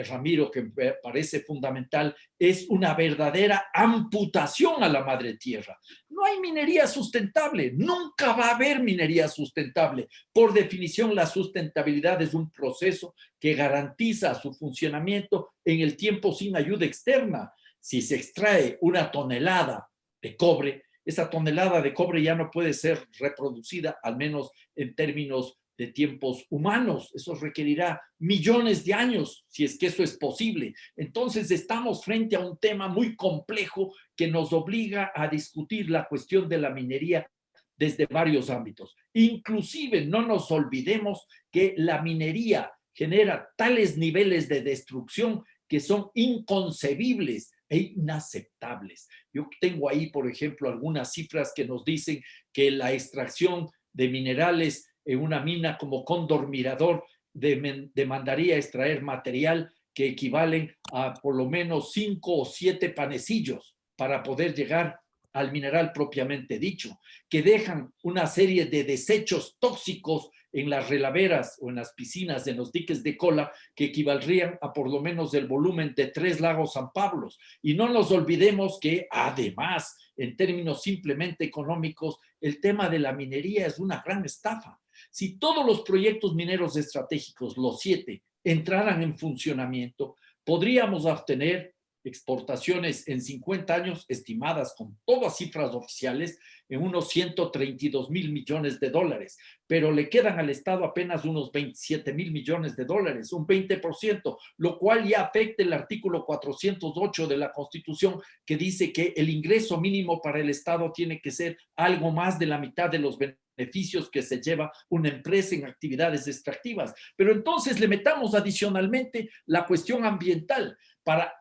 Ramiro, que me parece fundamental, es una verdadera amputación a la madre tierra. No hay minería sustentable, nunca va a haber minería sustentable. Por definición, la sustentabilidad es un proceso que garantiza su funcionamiento en el tiempo sin ayuda externa. Si se extrae una tonelada de cobre, esa tonelada de cobre ya no puede ser reproducida, al menos en términos de tiempos humanos. Eso requerirá millones de años, si es que eso es posible. Entonces estamos frente a un tema muy complejo que nos obliga a discutir la cuestión de la minería desde varios ámbitos. Inclusive no nos olvidemos que la minería genera tales niveles de destrucción que son inconcebibles e inaceptables. Yo tengo ahí, por ejemplo, algunas cifras que nos dicen que la extracción de minerales en una mina como Cóndor Mirador demandaría extraer material que equivalen a por lo menos 5 o 7 panecillos para poder llegar al mineral propiamente dicho, que dejan una serie de desechos tóxicos en las relaveras o en las piscinas, en los diques de cola, que equivaldrían a por lo menos el volumen de 3 lagos San Pablos. Y no nos olvidemos que además, en términos simplemente económicos, el tema de la minería es una gran estafa. Si todos los proyectos mineros estratégicos, los 7, entraran en funcionamiento, podríamos obtener exportaciones en 50 años estimadas con todas cifras oficiales en unos 132 mil millones de dólares, pero le quedan al Estado apenas unos 27 mil millones de dólares, un 20%, lo cual ya afecta el artículo 408 de la Constitución, que dice que el ingreso mínimo para el Estado tiene que ser algo más de la mitad de los beneficios que se lleva una empresa en actividades extractivas. Pero entonces le metamos adicionalmente la cuestión ambiental para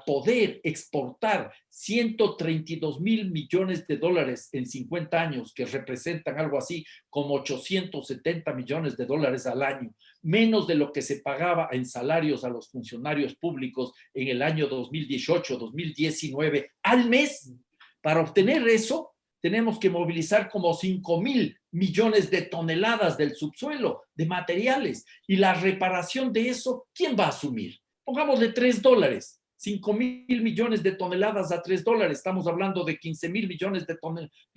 poder exportar 132 mil millones de dólares en 50 años, que representan algo así como 870 millones de dólares al año, menos de lo que se pagaba en salarios a los funcionarios públicos en el año 2018-2019 al mes. Para obtener eso, tenemos que movilizar como 5 mil millones de toneladas del subsuelo, de materiales, y la reparación de eso, ¿quién va a asumir? Pongámosle $3, 5 mil millones de toneladas a $3, estamos hablando de 15 mil millones de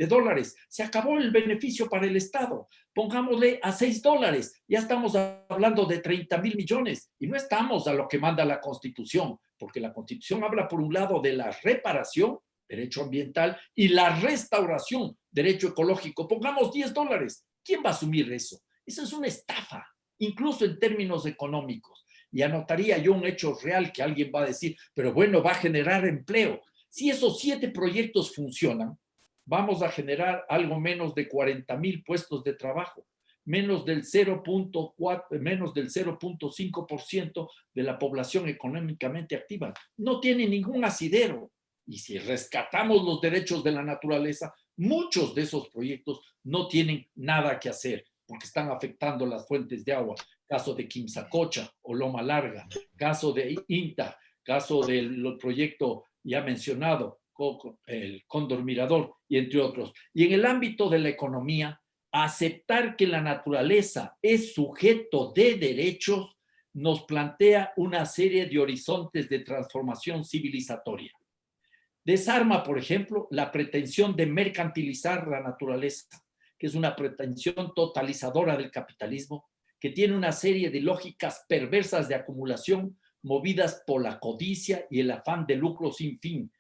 dólares. Se acabó el beneficio para el Estado. Pongámosle a $6, ya estamos hablando de 30 mil millones y no estamos a lo que manda la Constitución, porque la Constitución habla por un lado de la reparación, derecho ambiental, y la restauración, derecho ecológico. Pongamos $10. ¿Quién va a asumir eso? Eso es una estafa, incluso en términos económicos. Y anotaría yo un hecho real que alguien va a decir, pero bueno, va a generar empleo. Si esos 7 proyectos funcionan, vamos a generar algo menos de 40 mil puestos de trabajo, menos del 0.5% de la población económicamente activa. No tiene ningún asidero. Y si rescatamos los derechos de la naturaleza, muchos de esos proyectos no tienen nada que hacer porque están afectando las fuentes de agua. caso de Quimsacocha o Loma Larga, caso de INTA, caso del proyecto ya mencionado, el Cóndor Mirador, y entre otros. Y en el ámbito de la economía, aceptar que la naturaleza es sujeto de derechos nos plantea una serie de horizontes de transformación civilizatoria. Desarma, por ejemplo, la pretensión de mercantilizar la naturaleza, que es una pretensión totalizadora del capitalismo, que tiene una serie de lógicas perversas de acumulación movidas por la codicia y el afán de lucro sin fin,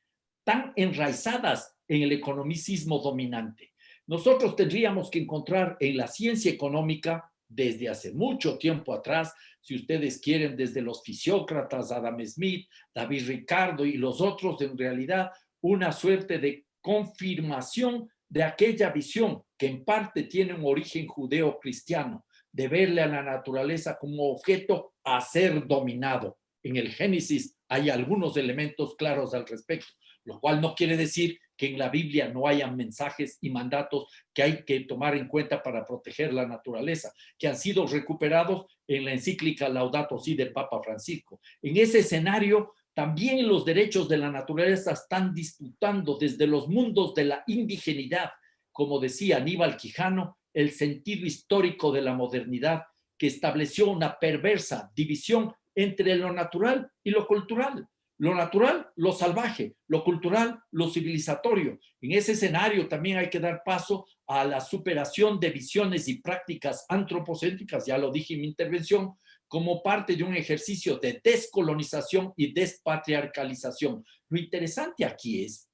tan enraizadas en el economicismo dominante. Nosotros tendríamos que encontrar en la ciencia económica, desde hace mucho tiempo atrás, si ustedes quieren, desde los fisiócratas, Adam Smith, David Ricardo y los otros, en realidad, una suerte de confirmación de aquella visión que en parte tiene un origen judeo-cristiano, de verle a la naturaleza como objeto a ser dominado. En el Génesis hay algunos elementos claros al respecto, lo cual no quiere decir que en la Biblia no hayan mensajes y mandatos que hay que tomar en cuenta para proteger la naturaleza, que han sido recuperados en la encíclica Laudato Si del Papa Francisco. En ese escenario, también los derechos de la naturaleza están disputando desde los mundos de la indigenidad, como decía Aníbal Quijano, el sentido histórico de la modernidad, que estableció una perversa división entre lo natural y lo cultural. Lo natural, lo salvaje, lo cultural, lo civilizatorio. En ese escenario también hay que dar paso a la superación de visiones y prácticas antropocéntricas, ya lo dije en mi intervención, como parte de un ejercicio de descolonización y despatriarcalización. Lo interesante aquí es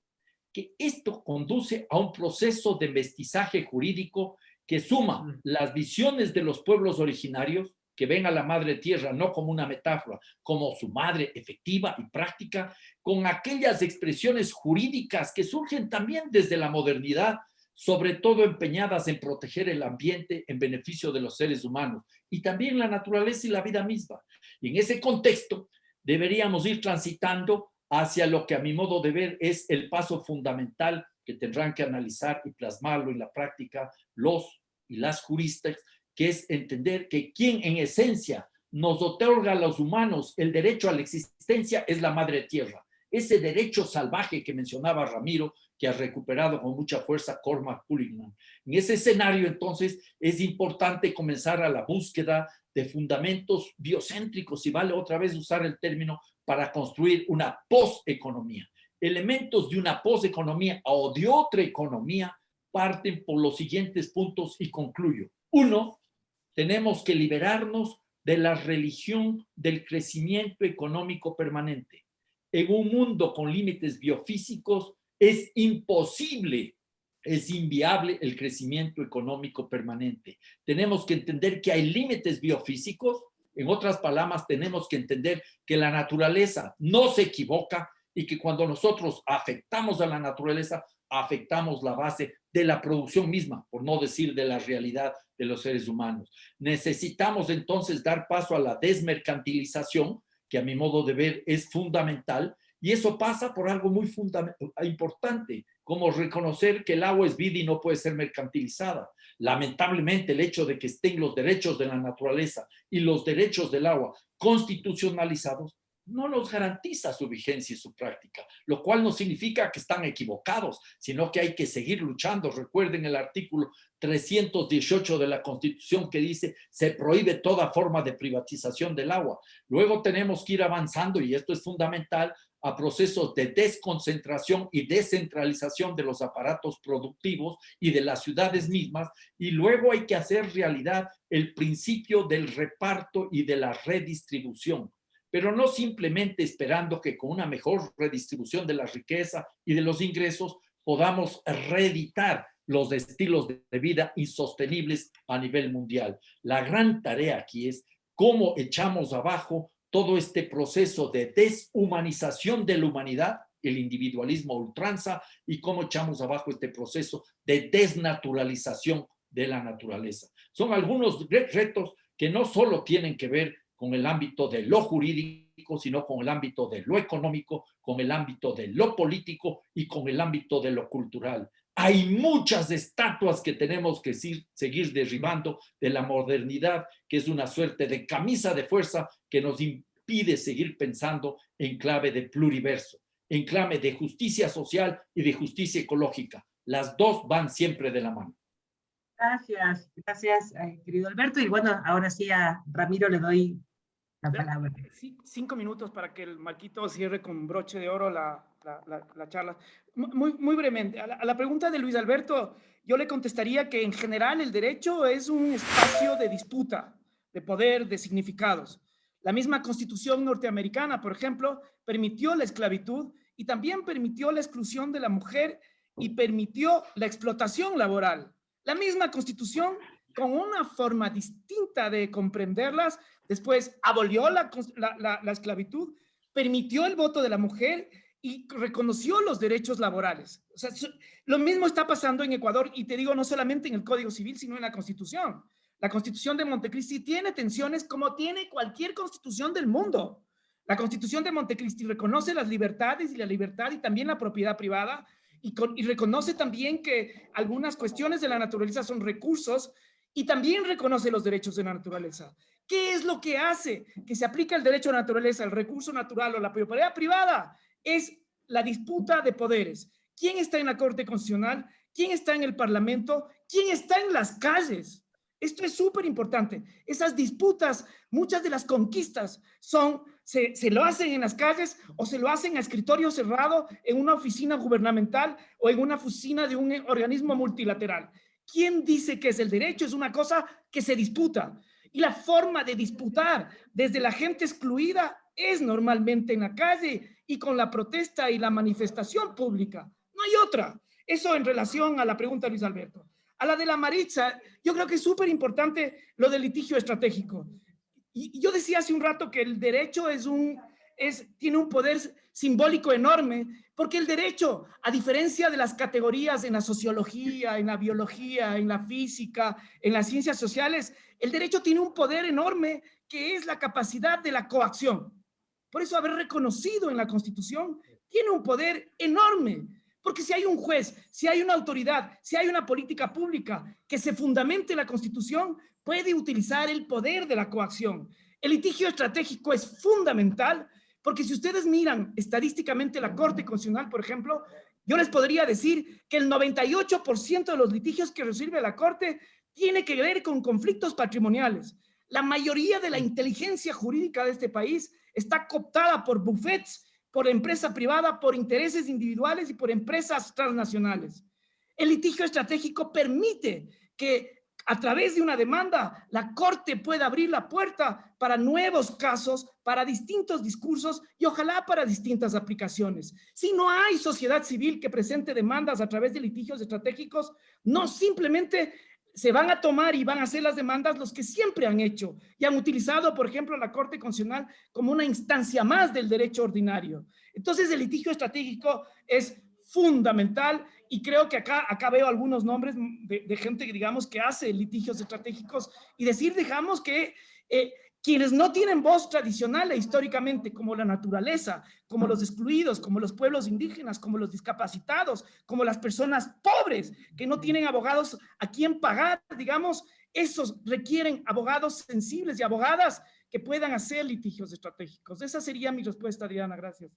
que esto conduce a un proceso de mestizaje jurídico que suma las visiones de los pueblos originarios, que ven a la madre tierra no como una metáfora, como su madre efectiva y práctica, con aquellas expresiones jurídicas que surgen también desde la modernidad, sobre todo empeñadas en proteger el ambiente en beneficio de los seres humanos y también la naturaleza y la vida misma. Y en ese contexto deberíamos ir transitando hacia lo que a mi modo de ver es el paso fundamental que tendrán que analizar y plasmarlo en la práctica los y las juristas, que es entender que quien en esencia nos otorga a los humanos el derecho a la existencia es la madre tierra. Ese derecho salvaje que mencionaba Ramiro, que ha recuperado con mucha fuerza Cormac Cullinan. En ese escenario, entonces, es importante comenzar a la búsqueda de fundamentos biocéntricos, y vale otra vez usar el término, para construir una posteconomía. Elementos de una posteconomía o de otra economía parten por los siguientes puntos y concluyo. Uno, tenemos que liberarnos de la religión del crecimiento económico permanente. En un mundo con límites biofísicos es imposible, es inviable el crecimiento económico permanente. Tenemos que entender que hay límites biofísicos. En otras palabras, tenemos que entender que la naturaleza no se equivoca y que cuando nosotros afectamos a la naturaleza, afectamos la base de la producción misma, por no decir de la realidad de los seres humanos. Necesitamos entonces dar paso a la desmercantilización, que a mi modo de ver es fundamental, y eso pasa por algo muy importante, como reconocer que el agua es vida y no puede ser mercantilizada. Lamentablemente, el hecho de que estén los derechos de la naturaleza y los derechos del agua constitucionalizados no nos garantiza su vigencia y su práctica, lo cual no significa que están equivocados, sino que hay que seguir luchando. Recuerden el artículo 318 de la Constitución que dice se prohíbe toda forma de privatización del agua. Luego tenemos que ir avanzando, y esto es fundamental, a procesos de desconcentración y descentralización de los aparatos productivos y de las ciudades mismas, y luego hay que hacer realidad el principio del reparto y de la redistribución, pero no simplemente esperando que con una mejor redistribución de la riqueza y de los ingresos podamos reeditar los estilos de vida insostenibles a nivel mundial. La gran tarea aquí es cómo echamos abajo todo este proceso de deshumanización de la humanidad, el individualismo a ultranza, y cómo echamos abajo este proceso de desnaturalización de la naturaleza. Son algunos retos que no solo tienen que ver con el ámbito de lo jurídico, sino con el ámbito de lo económico, con el ámbito de lo político y con el ámbito de lo cultural. Hay muchas estatuas que tenemos que seguir derribando de la modernidad, que es una suerte de camisa de fuerza que nos impide seguir pensando en clave de pluriverso, en clave de justicia social y de justicia ecológica. Las dos van siempre de la mano. Gracias, gracias, querido Alberto. Y bueno, ahora sí a Ramiro le doy la palabra. 5 minutos para que el Marquito cierre con broche de oro la charla. Muy brevemente, a la pregunta de Luis Alberto, yo le contestaría que en general el derecho es un espacio de disputa, de poder, de significados. La misma Constitución norteamericana, por ejemplo, permitió la esclavitud y también permitió la exclusión de la mujer y permitió la explotación laboral. La misma Constitución, con una forma distinta de comprenderlas, después abolió la esclavitud, permitió el voto de la mujer y reconoció los derechos laborales. O sea, lo mismo está pasando en Ecuador, y te digo, no solamente en el Código Civil, sino en la Constitución. La Constitución de Montecristi tiene tensiones como tiene cualquier constitución del mundo. La Constitución de Montecristi reconoce las libertades y la libertad y también la propiedad privada, y reconoce también que algunas cuestiones de la naturaleza son recursos, y también reconoce los derechos de la naturaleza. ¿Qué es lo que hace que se aplique el derecho a la naturaleza, el recurso natural o la propiedad privada? Es la disputa de poderes. ¿Quién está en la Corte Constitucional? ¿Quién está en el Parlamento? ¿Quién está en las calles? Esto es súper importante. Esas disputas, muchas de las conquistas se lo hacen en las calles o se lo hacen a escritorio cerrado en una oficina gubernamental o en una oficina de un organismo multilateral. ¿Quién dice que es el derecho? Es una cosa que se disputa. Y la forma de disputar desde la gente excluida es normalmente en la calle y con la protesta y la manifestación pública. No hay otra. Eso en relación a la pregunta de Luis Alberto. A la de la Maritza, yo creo que es súper importante lo del litigio estratégico. Y yo decía hace un rato que el derecho tiene un poder simbólico enorme, porque el derecho, a diferencia de las categorías en la sociología, en la biología, en la física, en las ciencias sociales, el derecho tiene un poder enorme que es la capacidad de la coacción. Por eso haber reconocido en la Constitución tiene un poder enorme. Porque si hay un juez, si hay una autoridad, si hay una política pública que se fundamente en la Constitución, puede utilizar el poder de la coacción. El litigio estratégico es fundamental porque si ustedes miran estadísticamente la Corte Constitucional, por ejemplo, yo les podría decir que el 98% de los litigios que resuelve la Corte tiene que ver con conflictos patrimoniales. La mayoría de la inteligencia jurídica de este país está cooptada por bufetes, por empresa privada, por intereses individuales y por empresas transnacionales. El litigio estratégico permite que a través de una demanda la Corte pueda abrir la puerta para nuevos casos, para distintos discursos y ojalá para distintas aplicaciones. Si no hay sociedad civil que presente demandas a través de litigios estratégicos, no simplemente se van a tomar y van a hacer las demandas los que siempre han hecho y han utilizado, por ejemplo, la Corte Constitucional como una instancia más del derecho ordinario. Entonces, el litigio estratégico es fundamental y creo que acá veo algunos nombres de gente que digamos que hace litigios estratégicos y decir, digamos que quienes no tienen voz tradicional e históricamente, como la naturaleza, como los excluidos, como los pueblos indígenas, como los discapacitados, como las personas pobres que no tienen abogados a quien pagar, digamos, esos requieren abogados sensibles y abogadas que puedan hacer litigios estratégicos. Esa sería mi respuesta, Diana. Gracias.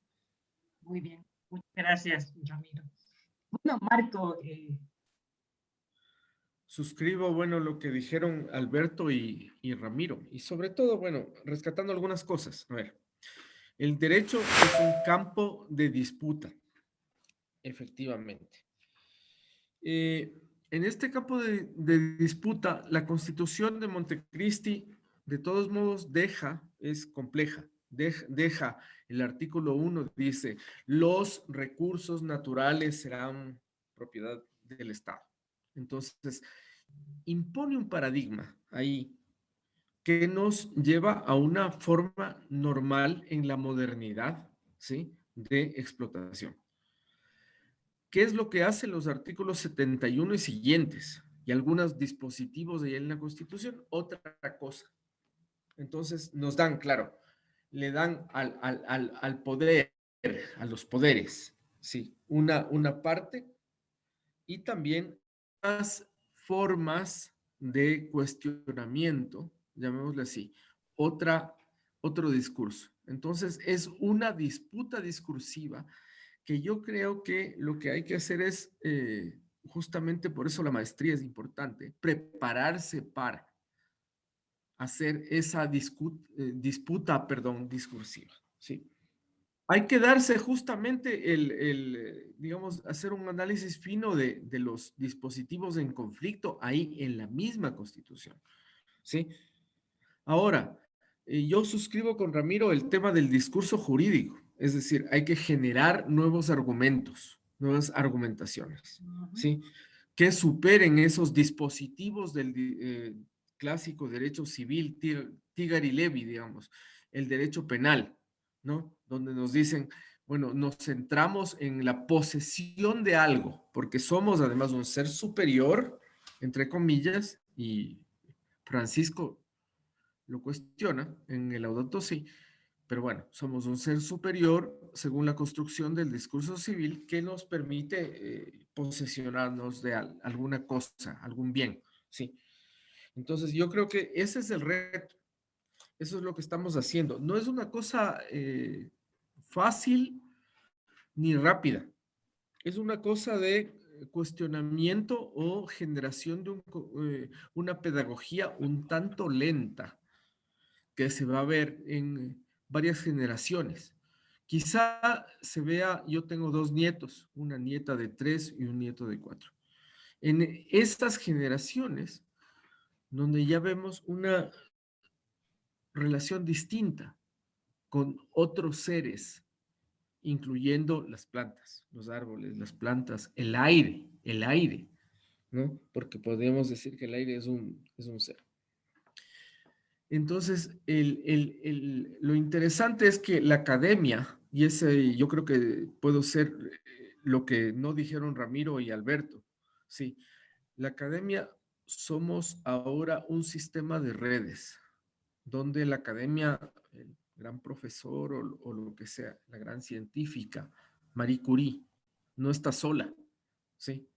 Muy bien. Muchas gracias, Ramiro. Bueno, Marco. Suscribo, bueno, lo que dijeron Alberto y Ramiro. Y sobre todo, bueno, rescatando algunas cosas. A ver, el derecho es un campo de disputa, efectivamente. En este campo de disputa, la Constitución de Montecristi, de todos modos, es compleja. Deja el artículo 1, dice, los recursos naturales serán propiedad del Estado. Entonces, impone un paradigma ahí que nos lleva a una forma normal en la modernidad, ¿sí?, de explotación. ¿Qué es lo que hacen los artículos 71 y siguientes? Y algunos dispositivos de ahí en la Constitución, otra cosa. Entonces, nos dan, claro, le dan al poder, a los poderes, sí, una parte y también las formas de cuestionamiento, llamémosle así, otro discurso. Entonces, es una disputa discursiva que yo creo que lo que hay que hacer es, justamente por eso la maestría es importante, prepararse para hacer esa disputa, perdón, discursiva, ¿sí? Hay que darse justamente digamos, hacer un análisis fino de los dispositivos en conflicto ahí en la misma Constitución, ¿sí? Ahora, yo suscribo con Ramiro el tema del discurso jurídico, es decir, hay que generar nuevos argumentos, nuevas argumentaciones, ¿sí? Que superen esos dispositivos del clásico derecho civil, Tigar y Levy, digamos, el derecho penal, ¿no? Donde nos dicen, bueno, nos centramos en la posesión de algo, porque somos además un ser superior, entre comillas, y Francisco lo cuestiona en el Laudato Si, pero bueno, somos un ser superior según la construcción del discurso civil que nos permite posesionarnos de alguna cosa, algún bien, ¿sí? Entonces yo creo que ese es el reto, eso es lo que estamos haciendo. No es una cosa fácil ni rápida, es una cosa de cuestionamiento o generación de una pedagogía un tanto lenta, que se va a ver en varias generaciones. Quizá se vea, yo tengo 2 nietos, una nieta de 3 y un nieto de 4. En estas generaciones, donde ya vemos una relación distinta con otros seres, incluyendo las plantas, los árboles, las plantas, el aire, ¿no? Porque podemos decir que el aire es un ser. Entonces, lo interesante es que la academia, y ese yo creo que puedo ser lo que no dijeron Ramiro y Alberto, sí, la academia somos ahora un sistema de redes, donde la academia, el gran profesor o lo que sea, la gran científica, Marie Curie, no está sola, sí,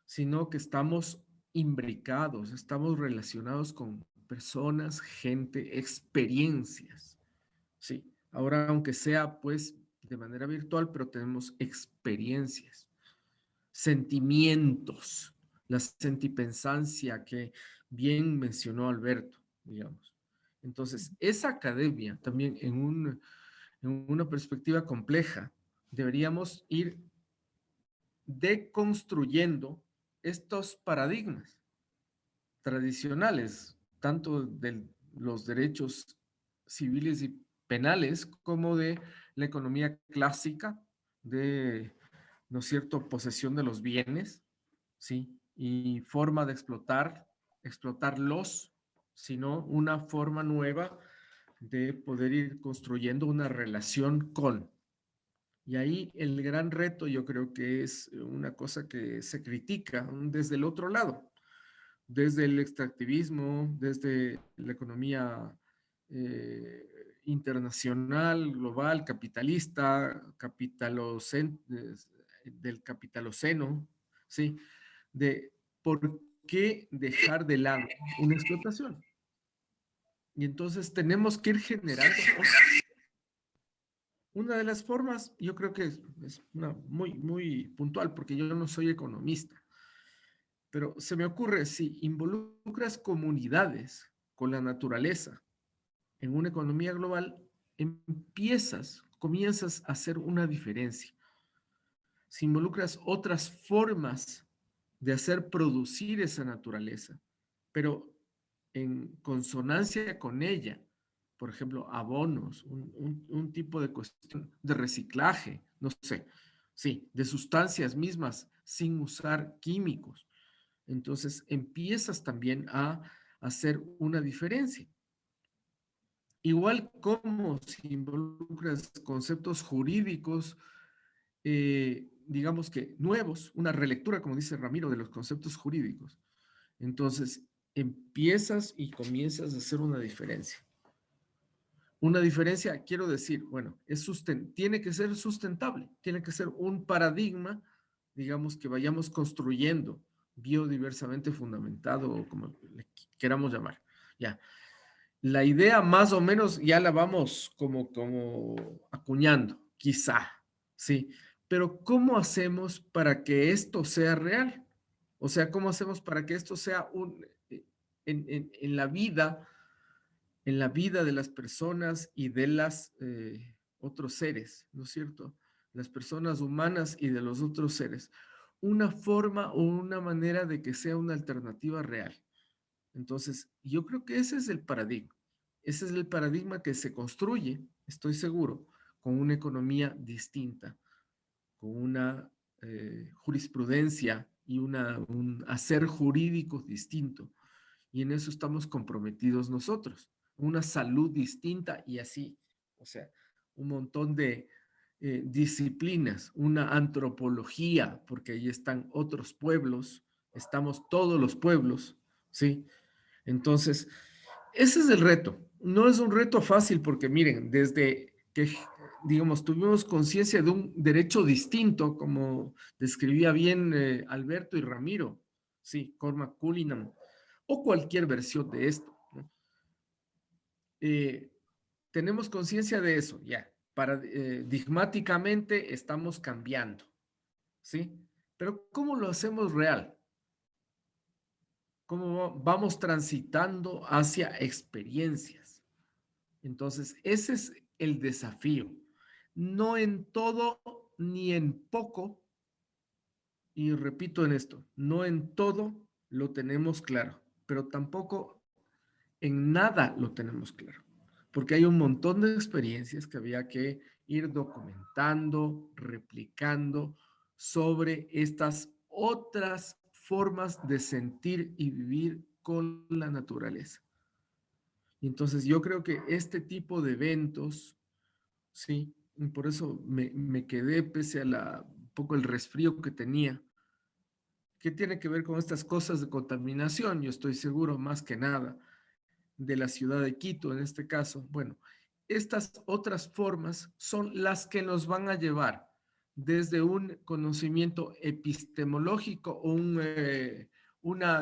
sino que estamos imbricados, estamos relacionados con personas, gente, experiencias, ¿sí? Ahora, aunque sea pues de manera virtual, pero tenemos experiencias, sentimientos, la sentipensancia que bien mencionó Alberto, digamos. Entonces, esa academia también en una perspectiva compleja, deberíamos ir deconstruyendo estos paradigmas tradicionales, tanto de los derechos civiles y penales como de la economía clásica, de, ¿no es cierto?, posesión de los bienes, ¿sí? Y forma de explotarlos, sino una forma nueva de poder ir construyendo una relación con. Y ahí el gran reto yo creo que es una cosa que se critica desde el otro lado, desde el extractivismo, desde la economía internacional, global, capitalista, del capitaloceno, ¿sí? De por qué dejar de lado una explotación. Y entonces tenemos que ir generando una de las formas, yo creo que es una muy puntual, porque yo no soy economista, pero se me ocurre, si involucras comunidades con la naturaleza en una economía global, comienzas a hacer una diferencia. Si involucras otras formas de hacer producir esa naturaleza, pero en consonancia con ella, por ejemplo, abonos, un tipo de cuestión de reciclaje, no sé, sí, de sustancias mismas sin usar químicos. Entonces empiezas también a hacer una diferencia. Igual como si involucras conceptos jurídicos, digamos que nuevos, una relectura, como dice Ramiro, de los conceptos jurídicos. Entonces empiezas y comienzas a hacer una diferencia. Una diferencia, quiero decir, bueno, tiene que ser sustentable, tiene que ser un paradigma, digamos, que vayamos construyendo biodiversamente fundamentado, o como le queramos llamar. Ya. La idea más o menos ya la vamos como acuñando, quizá, ¿sí? Pero ¿cómo hacemos para que esto sea real? O sea, ¿cómo hacemos para que esto sea en la vida de las personas y de las otros seres, ¿no es cierto? Las personas humanas y de los otros seres, una forma o una manera de que sea una alternativa real. Entonces, yo creo que ese es el paradigma. Ese es el paradigma que se construye, estoy seguro, con una economía distinta, con una jurisprudencia y un hacer jurídico distinto. Y en eso estamos comprometidos nosotros. Una salud distinta y así. O sea, un montón de disciplinas, una antropología, porque ahí están otros pueblos, estamos todos los pueblos, ¿sí? Entonces, ese es el reto. No es un reto fácil porque miren, desde que, digamos, tuvimos conciencia de un derecho distinto, como describía bien Alberto y Ramiro, sí, Cormac Cullinan, o cualquier versión de esto, ¿no? Tenemos conciencia de eso, ya. Paradigmáticamente estamos cambiando, ¿sí? Pero ¿cómo lo hacemos real? ¿Cómo vamos transitando hacia experiencias? Entonces, ese es el desafío. No en todo ni en poco, y repito en esto, no en todo lo tenemos claro, pero tampoco en nada lo tenemos claro, porque hay un montón de experiencias que había que ir documentando, replicando sobre estas otras formas de sentir y vivir con la naturaleza. Y entonces yo creo que este tipo de eventos, sí, y por eso me quedé pese a un poco el resfrío que tenía, que tiene que ver con estas cosas de contaminación, yo estoy seguro más que nada, de la ciudad de Quito en este caso. Bueno, estas otras formas son las que nos van a llevar desde un conocimiento epistemológico o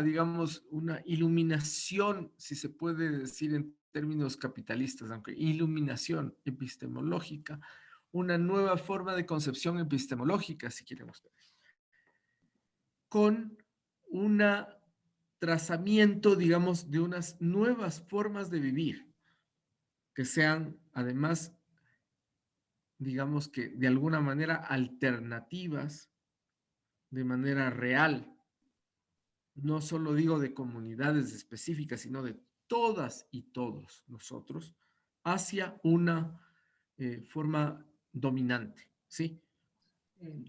digamos, una iluminación, si se puede decir en términos capitalistas, aunque iluminación epistemológica, una nueva forma de concepción epistemológica, si quieren ustedes, con una trazamiento, digamos, de unas nuevas formas de vivir, que sean, además, digamos que de alguna manera alternativas, de manera real. No solo digo de comunidades específicas, sino de todas y todos nosotros, hacia una forma dominante, ¿sí?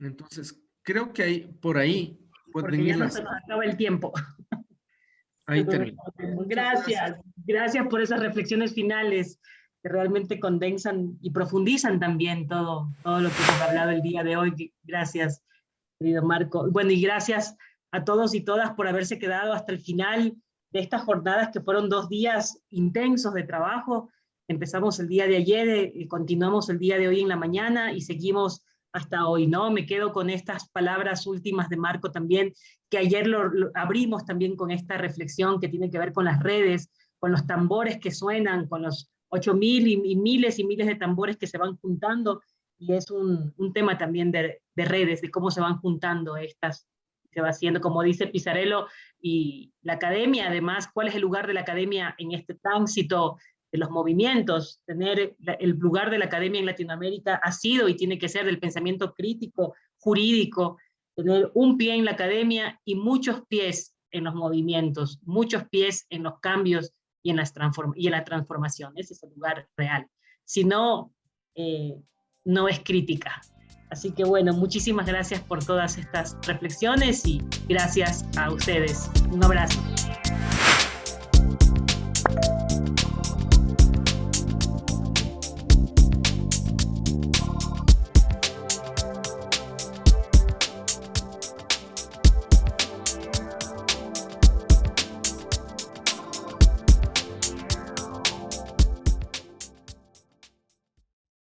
Entonces, creo que por ahí porque ya no se nos acaba el tiempo. Ahí termino. Gracias por esas reflexiones finales que realmente condensan y profundizan también todo lo que hemos hablado el día de hoy. Gracias, querido Marco. Bueno, y gracias a todos y todas por haberse quedado hasta el final de estas jornadas que fueron 2 días intensos de trabajo. Empezamos el día de ayer, continuamos el día de hoy en la mañana y seguimos hasta hoy, ¿no? Me quedo con estas palabras últimas de Marco también, que ayer lo abrimos también con esta reflexión que tiene que ver con las redes, con los tambores que suenan, con los 8.000 y miles de tambores que se van juntando, y es un tema también de redes, de cómo se van juntando estas, se va haciendo, como dice Pizarello, y la academia, además, ¿cuál es el lugar de la academia en este tránsito de los movimientos? Tener el lugar de la academia en Latinoamérica ha sido y tiene que ser del pensamiento crítico, jurídico, tener un pie en la academia y muchos pies en los movimientos, muchos pies en los cambios y en la transformación. Ese es el lugar real. Si no, no es crítica. Así que bueno, muchísimas gracias por todas estas reflexiones y gracias a ustedes. Un abrazo.